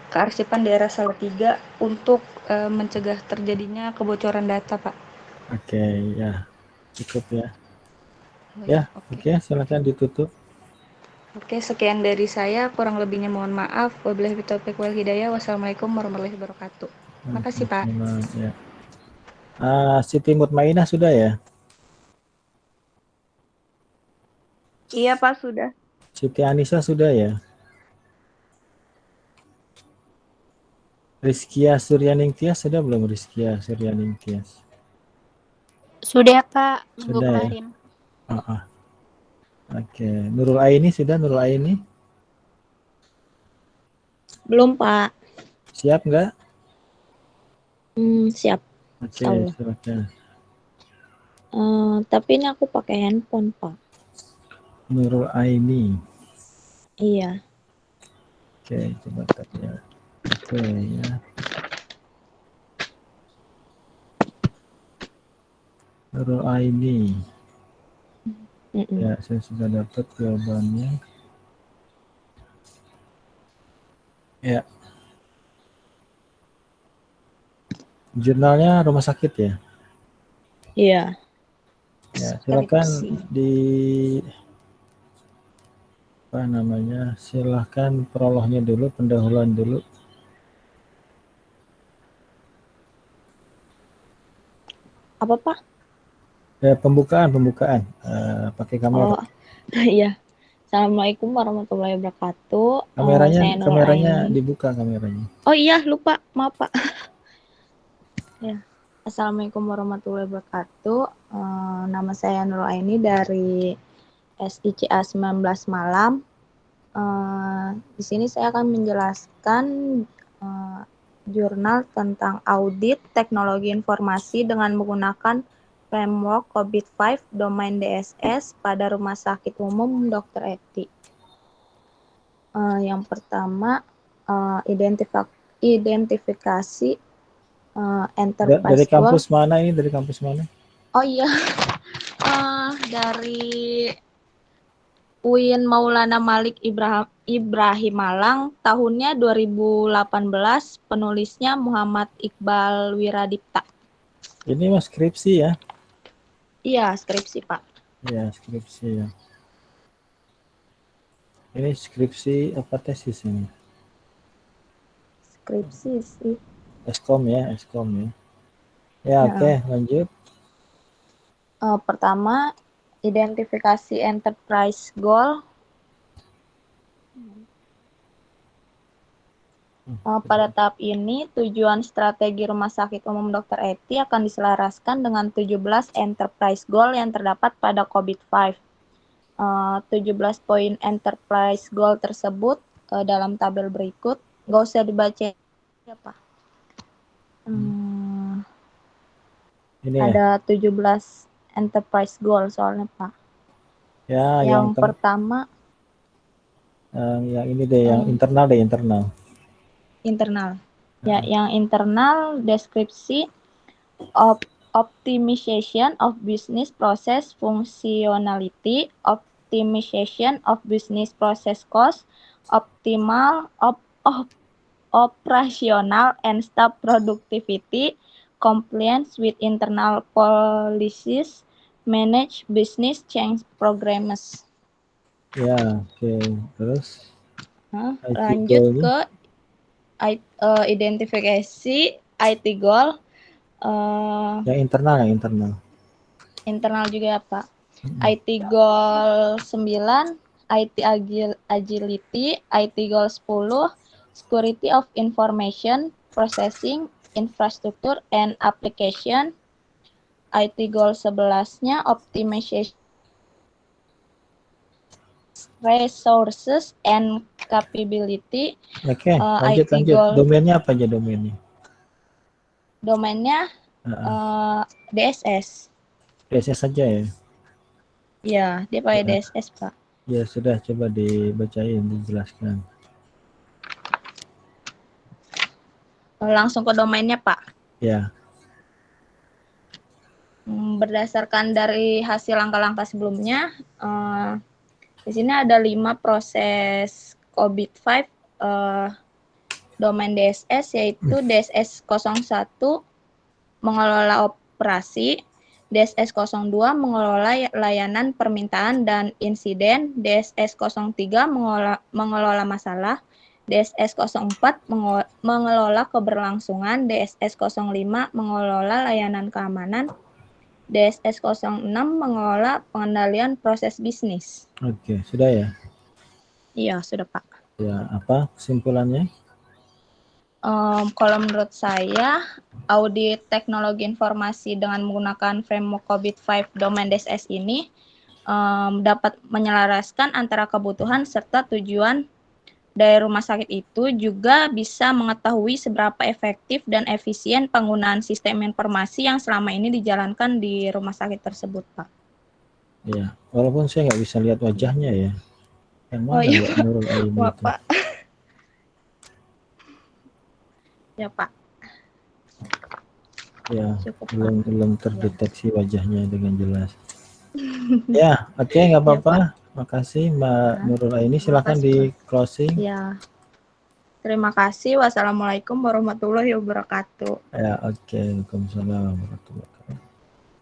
kearsipan daerah Salatiga untuk mencegah terjadinya kebocoran data, Pak. Oke, ya. Cukup ya. Ya, oke, silakan ditutup. Oke, sekian dari saya. Kurang lebihnya mohon maaf. Wabillahi taufiq wal hidayah. Wassalamualaikum warahmatullahi wabarakatuh. Makasih, Pak. Ya. Siti Mutmainah sudah ya? Iya, Pak, sudah. Siti Anissa sudah ya? Rizkia Suryaning Tias sudah belum? Rizkia Suryaning Tias sudah, Pak, minggu sudah kemarin. Ya? Oke, Nurul Aini sudah? Nurul Aini Belum, Pak. siap nggak? Siap. Oke, silakan. Tapi ini aku pakai handphone, Pak. Nurul Aini. Iya. Oke, coba tab ya. Oke ya. Nurul Aini. Ya, saya sudah dapat jawabannya. Ya. Jurnalnya rumah sakit ya? Iya. Ya, silakan Skripsi. silakan prolognya dulu, pendahuluan dulu. Apa, Pak? Ya, pembukaan. Pakai kamera. Oh, iya. Assalamualaikum warahmatullahi wabarakatuh. Kameranya dibuka kameranya. Oh iya, lupa. Maaf, Pak. Ya. Assalamualaikum warahmatullahi wabarakatuh. Nama saya Nurul Aini dari SICA 19 Malam. Di sini saya akan menjelaskan jurnal tentang audit teknologi informasi dengan menggunakan framework COVID-5 domain DSS pada Rumah Sakit Umum Dr. Eti. Yang pertama, identifikasi enterprise Dari kampus goal. mana ini? Dari kampus mana? Oh iya, dari UIN Maulana Malik Ibrahim Malang, tahunnya 2018, penulisnya Muhammad Iqbal Wiradipta. Ini mas skripsi ya? Iya, skripsi, Pak. Iya, skripsi ya. Ini skripsi apa tesis ini? Skripsi sih. Eskom ya. Ya, oke, lanjut. Pertama, identifikasi enterprise goal. Pada tahap ini, tujuan strategi Rumah Sakit Umum Dr. Eti akan diselaraskan dengan 17 enterprise goal yang terdapat pada COVID-5. 17 poin enterprise goal tersebut dalam tabel berikut. Nggak usah dibaca ya, Pak. Ini ada 17 enterprise goal soalnya, Pak. Ya, yang pertama. Yang ini deh, yang internal deh, internal. Ya, yang internal deskripsi optimization of business process functionality, optimization of business process cost, optimal operational and staff productivity, compliance with internal policies, manage business change programs. Ya, oke. Terus? Lanjut ke identifikasi IT goal. Yang internal. Internal juga, Pak. IT goal 9, IT agility, IT goal 10, security of information processing, infrastructure and application. IT goal 11-nya optimization resources and capability. Oke, lanjut. Domainnya apa aja domainnya? Domainnya DSS. DSS saja ya? Ya, dia pakai DSS, Pak. Ya sudah, coba dibacain, dijelaskan. Langsung ke domainnya, Pak. Ya. Berdasarkan dari hasil langkah-langkah sebelumnya, di sini ada 5 proses COVID-5 domain DSS, yaitu DSS 01 mengelola operasi, DSS 02 mengelola layanan permintaan dan insiden, DSS 03 mengelola masalah, DSS 04 mengelola keberlangsungan, DSS 05 mengelola layanan keamanan, DSS 06 mengelola pengendalian proses bisnis. Oke, sudah ya? Iya, sudah, Pak. Ya, apa kesimpulannya? Kalau menurut saya, audit teknologi informasi dengan menggunakan framework COVID-5 domain DSS ini dapat menyelaraskan antara kebutuhan serta tujuan dari rumah sakit itu, juga bisa mengetahui seberapa efektif dan efisien penggunaan sistem informasi yang selama ini dijalankan di rumah sakit tersebut, Pak. Ya, walaupun saya nggak bisa lihat wajahnya ya. Yang mana iya, ya, Nurul Aini itu? Pak. Ya, Pak. Ya, Cukup, belum terdeteksi wajahnya dengan jelas. Ya, oke, nggak Ya, apa-apa. Pak. Makasih Mbak Ya, Nurul Aini. terima Silakan kasih, di Pak. closing. Ya. Terima kasih. Wassalamualaikum warahmatullahi wabarakatuh. Ya, oke. Waalaikumsalam warahmatullahi wabarakatuh.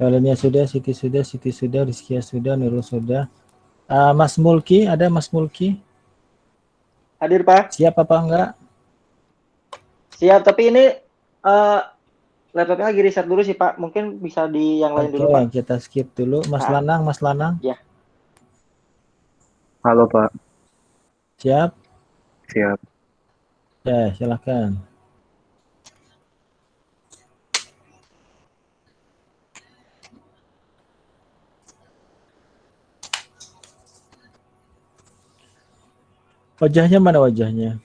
Kaliannya sudah, Siti sudah, Rizkia sudah, Nurul sudah. Mas Mulki, ada Mas Mulki? Hadir, Pak. Siap apa enggak? Siap, tapi ini laptopnya lagi reset dulu sih, Pak. Mungkin bisa di yang lain dulu, Pak. Kita skip dulu. Mas Lanang. Ya. Halo, Pak. Siap? Siap. Ya, silakan. Wajahnya mana wajahnya?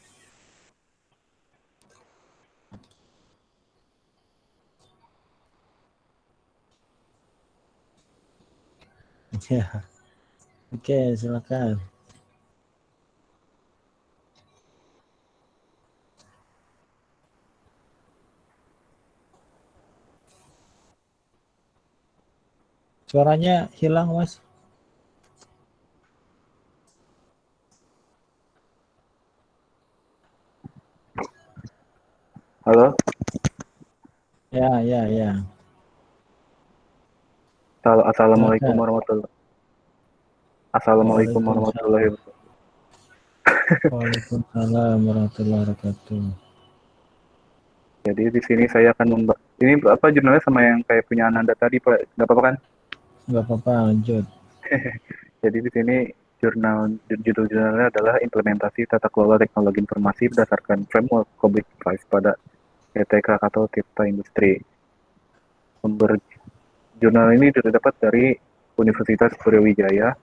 Ya. Oke, silakan. Suaranya hilang, Mas. Halo? Ya. Assalamualaikum warahmatullahi wabarakatuh. Waalaikumsalam warahmatullahi wabarakatuh. Jadi di sini saya akan ini apa jurnalnya sama yang kayak punya Ananda tadi, Pak? Nggak apa-apa kan? Nggak apa-apa, lanjut. Jadi di sini judul jurnalnya adalah implementasi tata kelola teknologi informasi berdasarkan framework COVID-5 pada PT Krakatau Tirta Industri. Sumber jurnal ini didapat dari Universitas Suryawijaya.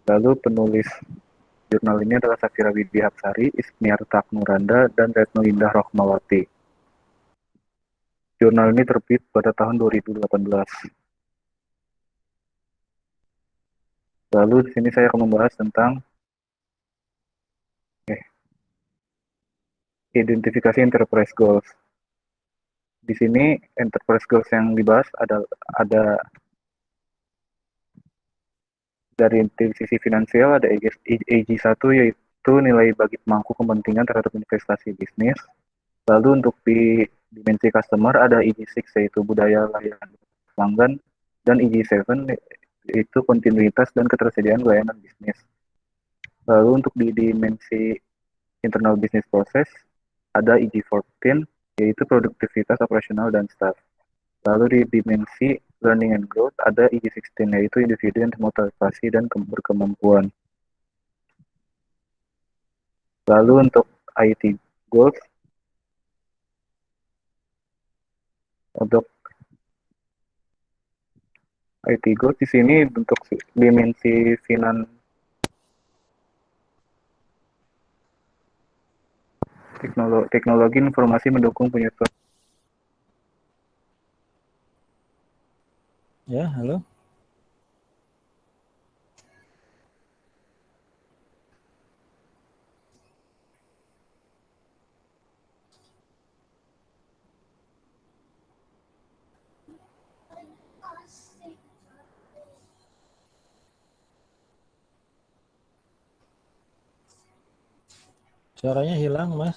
Lalu penulis jurnal ini adalah Safira Widya Hapsari, Ismiarta Nuranda, dan Retno Indah Rohmawati. Jurnal ini terbit pada tahun 2018. Lalu di sini saya akan membahas tentang identifikasi enterprise goals. Di sini enterprise goals yang dibahas ada dari sisi finansial ada AG1 yaitu nilai bagi pemangku kepentingan terhadap investasi bisnis. Lalu untuk di dimensi customer ada EG6 yaitu budaya layanan pelanggan, dan EG7 yaitu kontinuitas dan ketersediaan layanan bisnis. Lalu untuk di dimensi internal business process ada EG14 yaitu produktivitas operasional dan staff. Lalu di dimensi learning and growth ada EG16 yaitu individu yang termotivasi dan berkemampuan. Lalu untuk IT goals, untuk IT goals di sini untuk dimensi teknologi informasi mendukung penyusunan. Ya, halo. Suaranya hilang, Mas.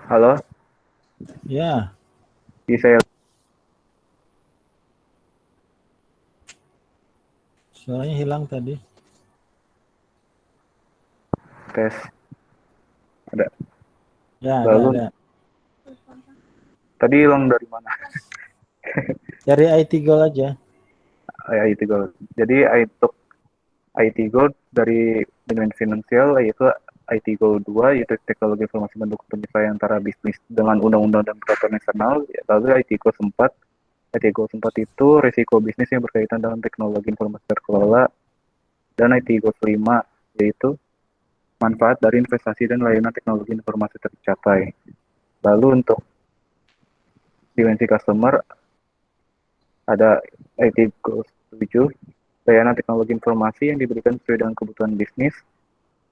Halo? Ya. Saya Suaranya hilang tadi. Tes. Ada. Ya, lalu ada. Tadi hilang dari mana? Dari IT Goal aja. IT Goal. Jadi untuk IT Goal dari dimensi finansial yaitu IT Goal 2 yaitu teknologi informasi mendukung penyesuaian antara bisnis dengan undang-undang dan peraturan eksternal. Lalu IT Goal 4. IT Goal 4 itu risiko bisnis yang berkaitan dengan teknologi informasi terkelola, dan IT Goal 5 yaitu manfaat dari investasi dan layanan teknologi informasi tercapai. Lalu untuk dimensi customer ada IT Goals 7, layanan teknologi informasi yang diberikan sesuai dengan kebutuhan bisnis,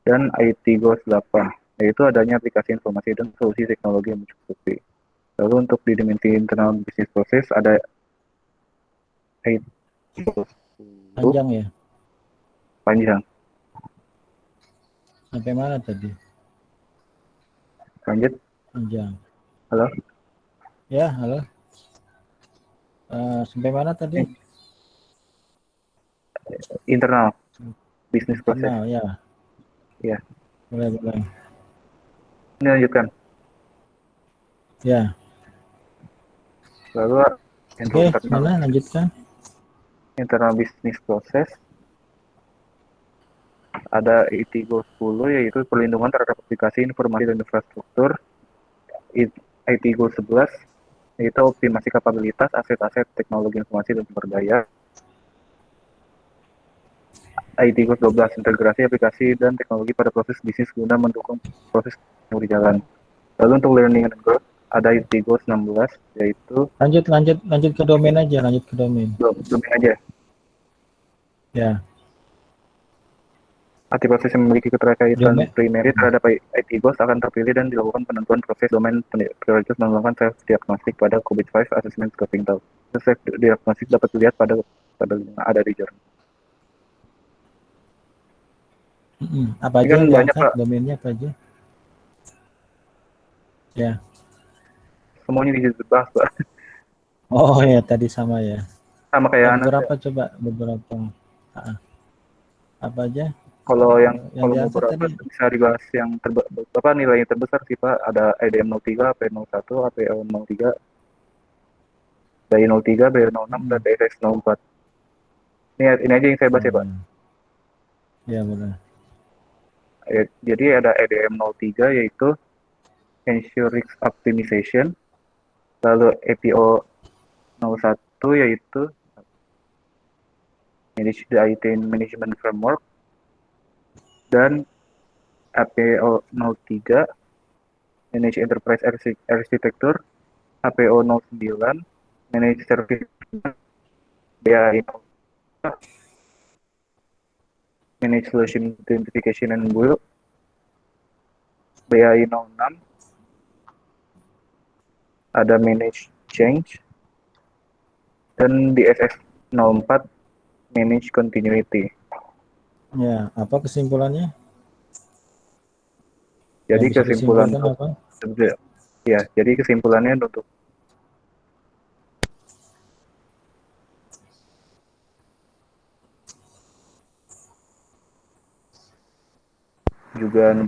dan IT Goals 8, yaitu adanya aplikasi informasi dan solusi teknologi yang mencukupi. Lalu untuk di dimensi internal bisnis proses ada IT Goals 10, Panjang ya? panjang. Sampai mana tadi? Lanjut. Panjang. Halo? Ya, halo. Sampai mana tadi? Internal bisnis proses. Internal, ya. Ya. Boleh. Ini lanjutkan. Ya. Lalu Oke, mana lanjutkan? Internal bisnis proses ada IT Goal 10, yaitu perlindungan terhadap aplikasi informasi dan infrastruktur. IT Goal 11 yaitu optimasi kapabilitas aset-aset teknologi informasi dan sumber daya. IT Goal 12 integrasi aplikasi dan teknologi pada proses bisnis guna mendukung proses yang berjalan. Lalu untuk learning and growth ada IT Goal 16 yaitu lanjut ke domain aja, lanjut ke domain. Domain aja. Ya. Arti proses yang memiliki keterkaitan primary terhadap IT Goals akan terpilih dan dilakukan penentuan proses domain prioritas melakukan self-diagnostic pada COVID-5 Assessment Scoping Tool. Self-diagnostic dapat dilihat pada yang ada di jurnal. Apa aja yang diangkat, domainnya apa aja? Ya. Semuanya dibahas, Pak. Oh ya, tadi sama ya. Sama kayak beberapa. Apa aja? Kalau mau beberapa bisa dibahas yang nilainya terbesar sih Pak, ada IDM 03, AP01, APO03, BI 03, BI 06, dan DSS 04. Ini aja yang saya bahas ya Pak. Ya benar. Jadi ada IDM 03 yaitu Ensure Risk Optimization, lalu APO 01 yaitu Manage the IT Management Framework, dan APO 03 Manage Enterprise Architecture, APO 09 Manage Service, BI Manage Solution Identification and Build, BI 06 ada Manage Change, dan DSS 04 Manage Continuity. Ya, apa kesimpulannya? Jadi kesimpulannya untuk juga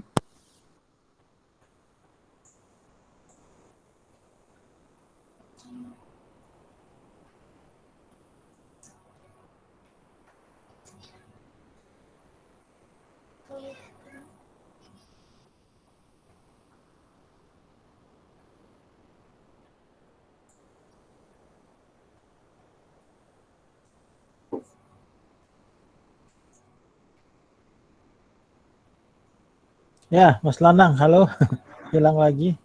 Ya, Mas Lanang, halo. Hilang lagi.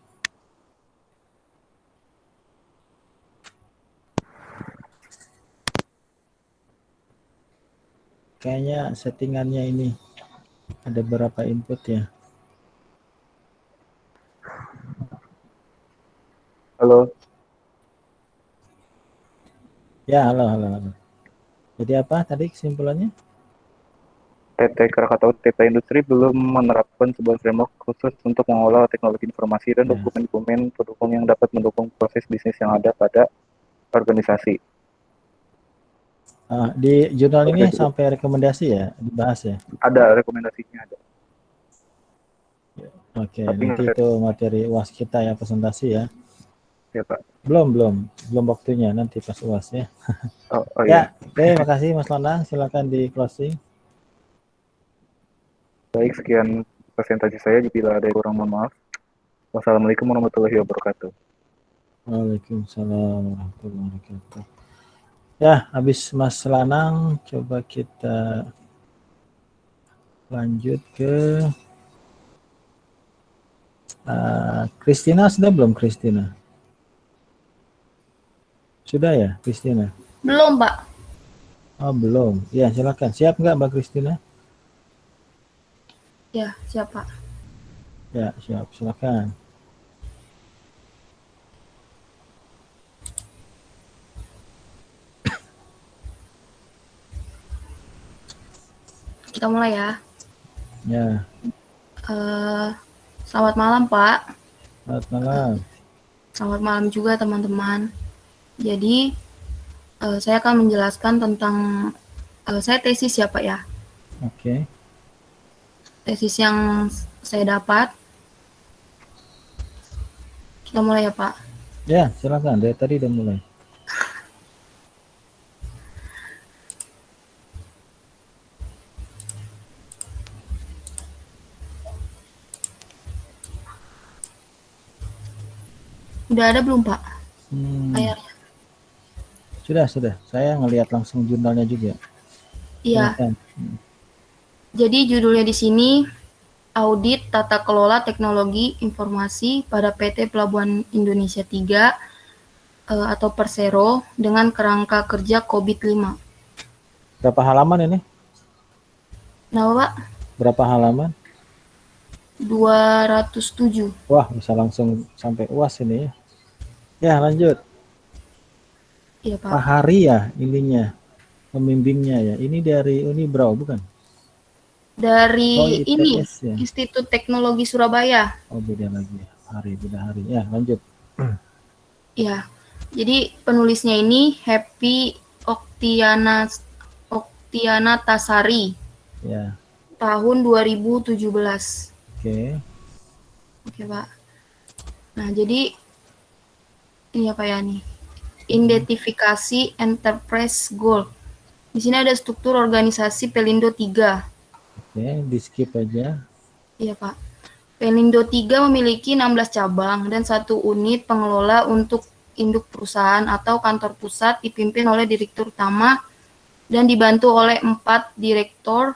Kayaknya settingannya ini ada beberapa input ya. Halo. Ya, halo. Jadi apa tadi kesimpulannya? PT Krakatau TP Industri belum menerapkan sebuah framework khusus untuk mengolah teknologi informasi dan dokumen-dokumen pendukung yang dapat mendukung proses bisnis yang ada pada organisasi. Di jurnal ini sampai rekomendasi ya, dibahas ya? Ada rekomendasinya ada. Oke, nanti itu materi UAS kita ya, presentasi ya. Ya Pak. Belum waktunya, nanti pas UAS ya. Ya, oke, makasih Mas Lanang, silakan di closing. Baik, sekian presentasi saya. Bila ada yang kurang, mohon maaf. Wassalamualaikum warahmatullahi wabarakatuh. Waalaikumsalam warahmatullahi wabarakatuh. Ya, habis Mas Lanang, coba kita lanjut ke Kristina. Sudah belum Kristina? Sudah ya, Kristina? Belum, Pak. Oh, belum. Ya, silakan. Siap nggak Mbak Kristina? Ya, siap Pak. Ya, siap. Silakan. Kita mulai ya. Ya, Selamat malam Pak. selamat malam. Selamat malam juga teman-teman. Jadi saya akan menjelaskan tentang saya tesis ya Pak ya. Oke. Tesis yang saya dapat. Kita mulai ya Pak. Ya, silakan. Dari tadi udah mulai. Udah ada belum Pak? Layarnya. Sudah. Saya ngelihat langsung jurnalnya juga. Iya. Silakan. Jadi judulnya di sini Audit Tata Kelola Teknologi Informasi pada PT Pelabuhan Indonesia 3 atau Persero dengan kerangka kerja COVID-5. Berapa halaman ini? Nah, Pak? Berapa halaman? 207. Wah, bisa langsung sampai UAS ini ya. Ya, lanjut. Iya, Pak. Pak Hari ya ininya, pembimbingnya ya. Ini dari Unibrau bukan? Dari ini, ITS, ya? Institut Teknologi Surabaya. Oh, beda lagi. Beda hari. Ya, lanjut. Ya, jadi penulisnya ini Happy Oktiana Tasari. Ya. Tahun 2017. Oke, Pak. Nah, jadi ini apa ya nih? Identifikasi Enterprise Goal. Di sini ada struktur organisasi Pelindo 3. Oke, di skip aja. Iya, Pak. Pelindo 3 memiliki 16 cabang dan 1 unit pengelola untuk induk perusahaan atau kantor pusat dipimpin oleh direktur utama dan dibantu oleh 4 direktur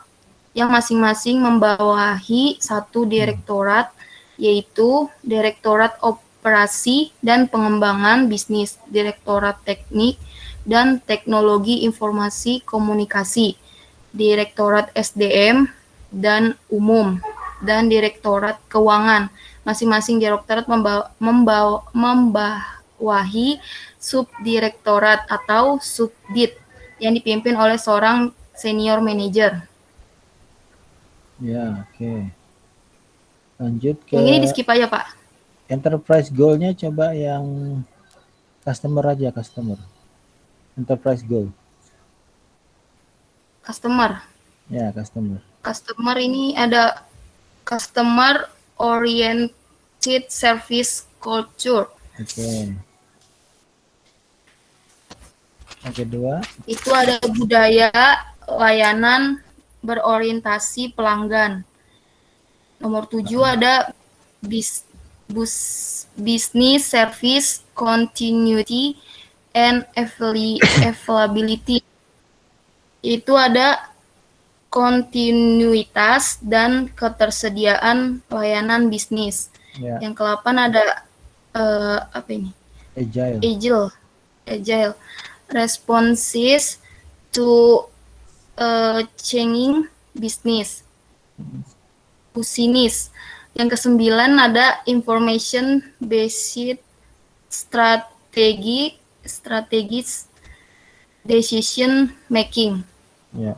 yang masing-masing membawahi 1 direktorat, yaitu Direktorat Operasi dan Pengembangan Bisnis, Direktorat Teknik dan Teknologi Informasi Komunikasi, Direktorat SDM dan Umum, dan Direktorat Keuangan. Masing-masing direktorat membawahi subdirektorat atau subdit yang dipimpin oleh seorang senior manager. Ya, oke. Lanjut ke... Yang ini di skip aja, Pak. Enterprise goal-nya coba yang customer aja, customer. Enterprise goal. Customer. Ya, customer. Customer ini ada customer oriented service culture. Oke. Yang kedua? Itu ada budaya layanan berorientasi pelanggan. Nomor 7 ada business service continuity and availability. Itu ada kontinuitas dan ketersediaan layanan bisnis. Ya. Yang ke-8 ada apa ini? Agile. Responses to changing business. Business. Yang ke-9 ada information based strategies decision making. Ya.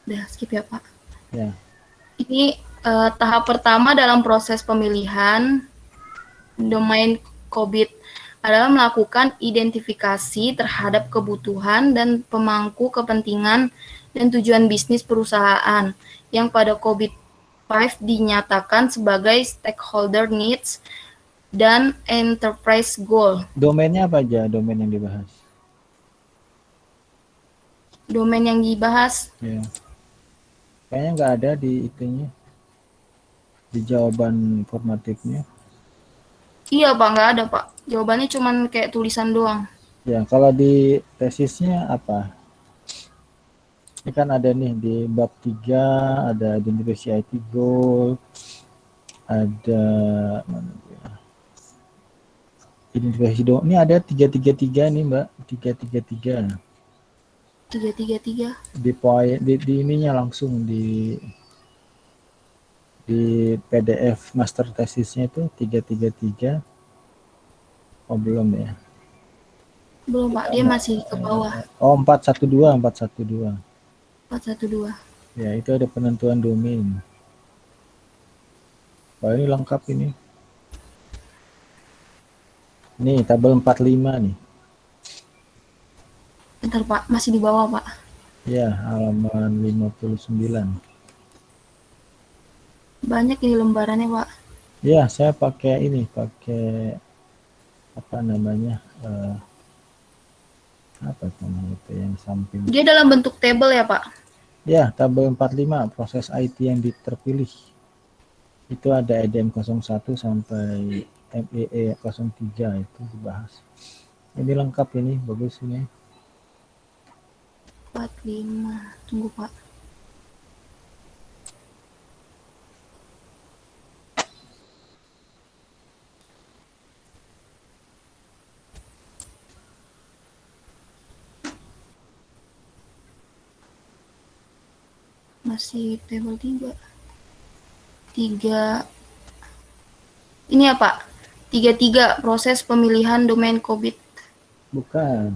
Udah skip ya, Pak. Ya. Ini tahap pertama dalam proses pemilihan domain COVID adalah melakukan identifikasi terhadap kebutuhan dan pemangku kepentingan dan tujuan bisnis perusahaan yang pada COVID-5 dinyatakan sebagai stakeholder needs dan enterprise goal. Domainnya apa aja domain yang dibahas? Domain yang dibahas? Ya. Kayaknya nggak ada di itunya, di jawaban formatifnya. Iya, Pak, nggak ada, Pak. Jawabannya cuma kayak tulisan doang. Ya, kalau di tesisnya apa? Ini kan ada nih di bab 3, ada identifikasi IT goal, ada mana ya? Identifikasi ini ada 333 nih, Mbak. 333. 333. Di poin di ininya langsung di PDF master tesisnya itu 333. Oh belum ya? Belum Pak, dia masih ke bawah. Oh 412. 412. Ya itu ada penentuan domain. Wah ini lengkap ini. Nih tabel 45 nih. Bentar Pak, masih di bawah Pak. Ya halaman 59. Banyak ini lembarannya Pak. Ya saya pakai ini, pakai apa namanya? Apa namanya itu yang samping? Dia dalam bentuk tabel ya Pak? Ya, tabel 45 proses IT yang terpilih. Itu ada EDM 01 sampai MEE 03 itu dibahas. Ini lengkap ini, bagus ini. 45. Tunggu Pak. Masih table 3. 3. Ini ya Pak? 33 proses pemilihan domain COVID. Bukan.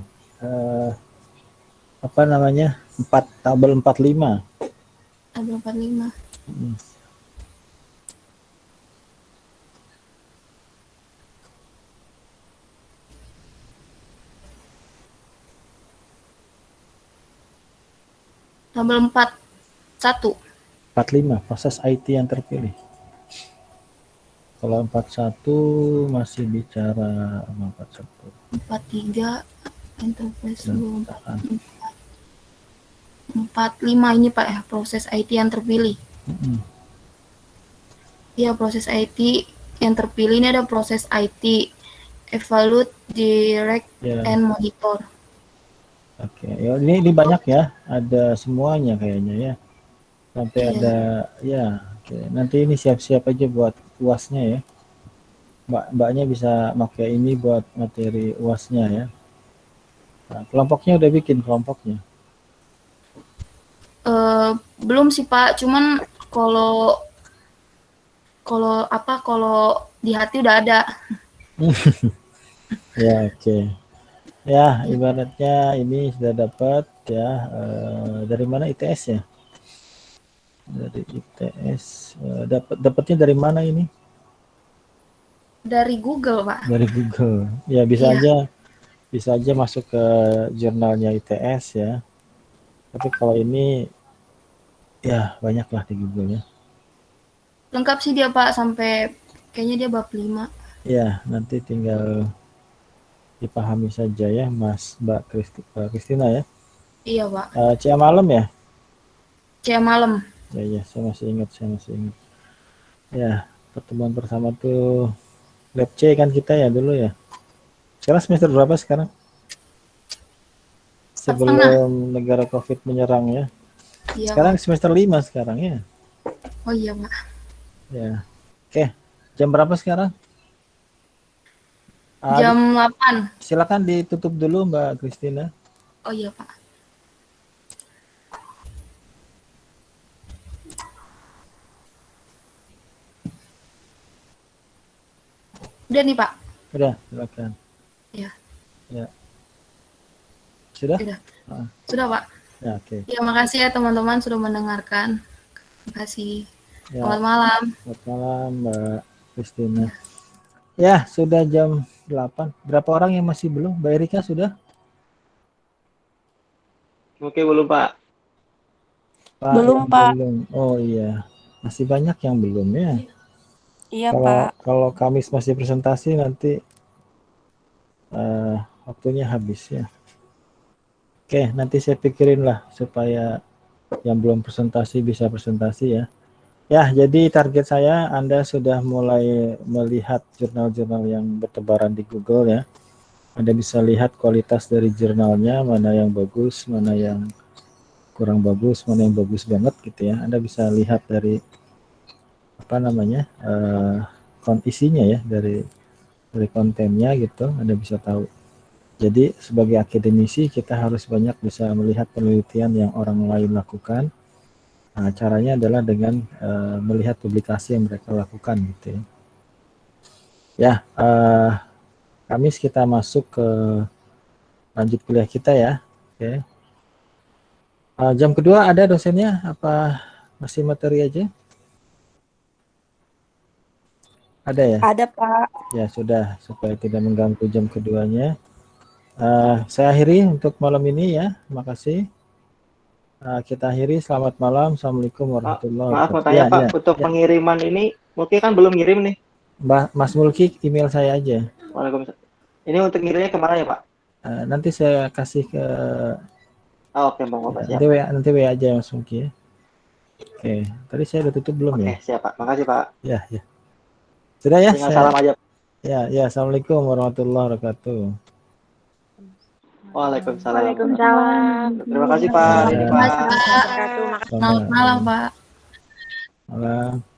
Apa namanya? Tabel 45. Tabel 45. Tabel 41. 45 proses IT yang terpilih. Kalau 41 masih bicara 41. 43 enterprise 45 ini Pak ya, proses IT yang terpilih. Ya, proses IT yang terpilih ini ada proses IT, evaluate, direct, and monitor. Oke, ya ini banyak ya, ada semuanya kayaknya ya. Sampai ada ya, oke. Nanti ini siap-siap aja buat UASnya ya. Mbaknya bisa pakai ini buat materi UASnya ya. Nah, kelompoknya udah bikin kelompoknya? Belum sih Pak, cuman kalau di hati udah ada. Ya oke. Ya ibaratnya ini sudah dapat ya, dari mana ITS ya? Dari ITS, dapatnya dari mana ini? Dari Google Pak. Dari Google. Ya bisa aja masuk ke jurnalnya ITS ya. Tapi kalau ini ya banyak lah di Google ya. Lengkap sih dia Pak, sampai kayaknya dia bab 5. Ya nanti tinggal dipahami saja ya Mbak Kristina ya. Iya Pak. CA malam ya? CA malam. Ya saya masih ingat. Ya pertemuan pertama tuh lab C kan kita ya dulu ya. Sekarang semester berapa sekarang? Sebelum negara COVID menyerang ya. Iya, sekarang semester 5 sekarang ya. Oh iya Pak. Ya. Oke. Jam berapa sekarang? Jam 8. Silakan ditutup dulu Mbak Kristina. Oh iya Pak. Udah nih Pak. Udah, silakan. Ya. Ya. Sudah? Sudah Pak. Ya, oke. Ya, makasih ya teman-teman sudah mendengarkan. Terima kasih. Ya. Selamat malam. Selamat malam Mbak Kristina. Ya, sudah jam 8. Berapa orang yang masih belum? Mbak Erika sudah? Oke, belum Pak. Belum Pak. Belum. Oh iya, masih banyak yang belum ya. Iya Pak. Kalau Kamis masih presentasi nanti waktunya habis ya. Oke, nanti saya pikirin lah supaya yang belum presentasi bisa presentasi ya. Ya, jadi target saya Anda sudah mulai melihat jurnal-jurnal yang bertebaran di Google ya. Anda bisa lihat kualitas dari jurnalnya, mana yang bagus, mana yang kurang bagus, mana yang bagus banget gitu ya. Anda bisa lihat dari apa namanya isinya ya, dari kontennya gitu. Anda bisa tahu Jadi sebagai akademisi kita harus banyak bisa melihat penelitian yang orang lain lakukan. Nah, caranya adalah dengan melihat publikasi yang mereka lakukan gitu ya. Ya, Kamis kita masuk ke lanjut kuliah kita ya. Oke. Jam kedua ada dosennya apa masih materi aja? Ada ya? Ada, Pak. Ya sudah, supaya tidak mengganggu jam keduanya. Saya akhiri untuk malam ini ya. Terima kasih. Kita akhiri. Selamat malam. Assalamualaikum warahmatullahi Maaf mau wabarakatuh. tanya Pak, Ya. untuk pengiriman ini Mulki kan belum ngirim nih. Mas Mulki, email saya aja. Waalaikumsalam. Ini untuk ngirimnya kemana ya Pak? Nanti saya kasih ke Oke, Bang Bapak, siap. nanti WA aja Mas Mulki ya. Oke, tadi saya udah tutup belum ya? Oke, siap Pak. Makasih Pak. Ya. Sudah ya? Tinggal salam aja. Ya. Assalamualaikum warahmatullahi wabarakatuh. Waalaikumsalam. Waalaikumsalam. Terima kasih Pak. Terima kasih, Pak. Pak. Selamat malam, Pak. Malam.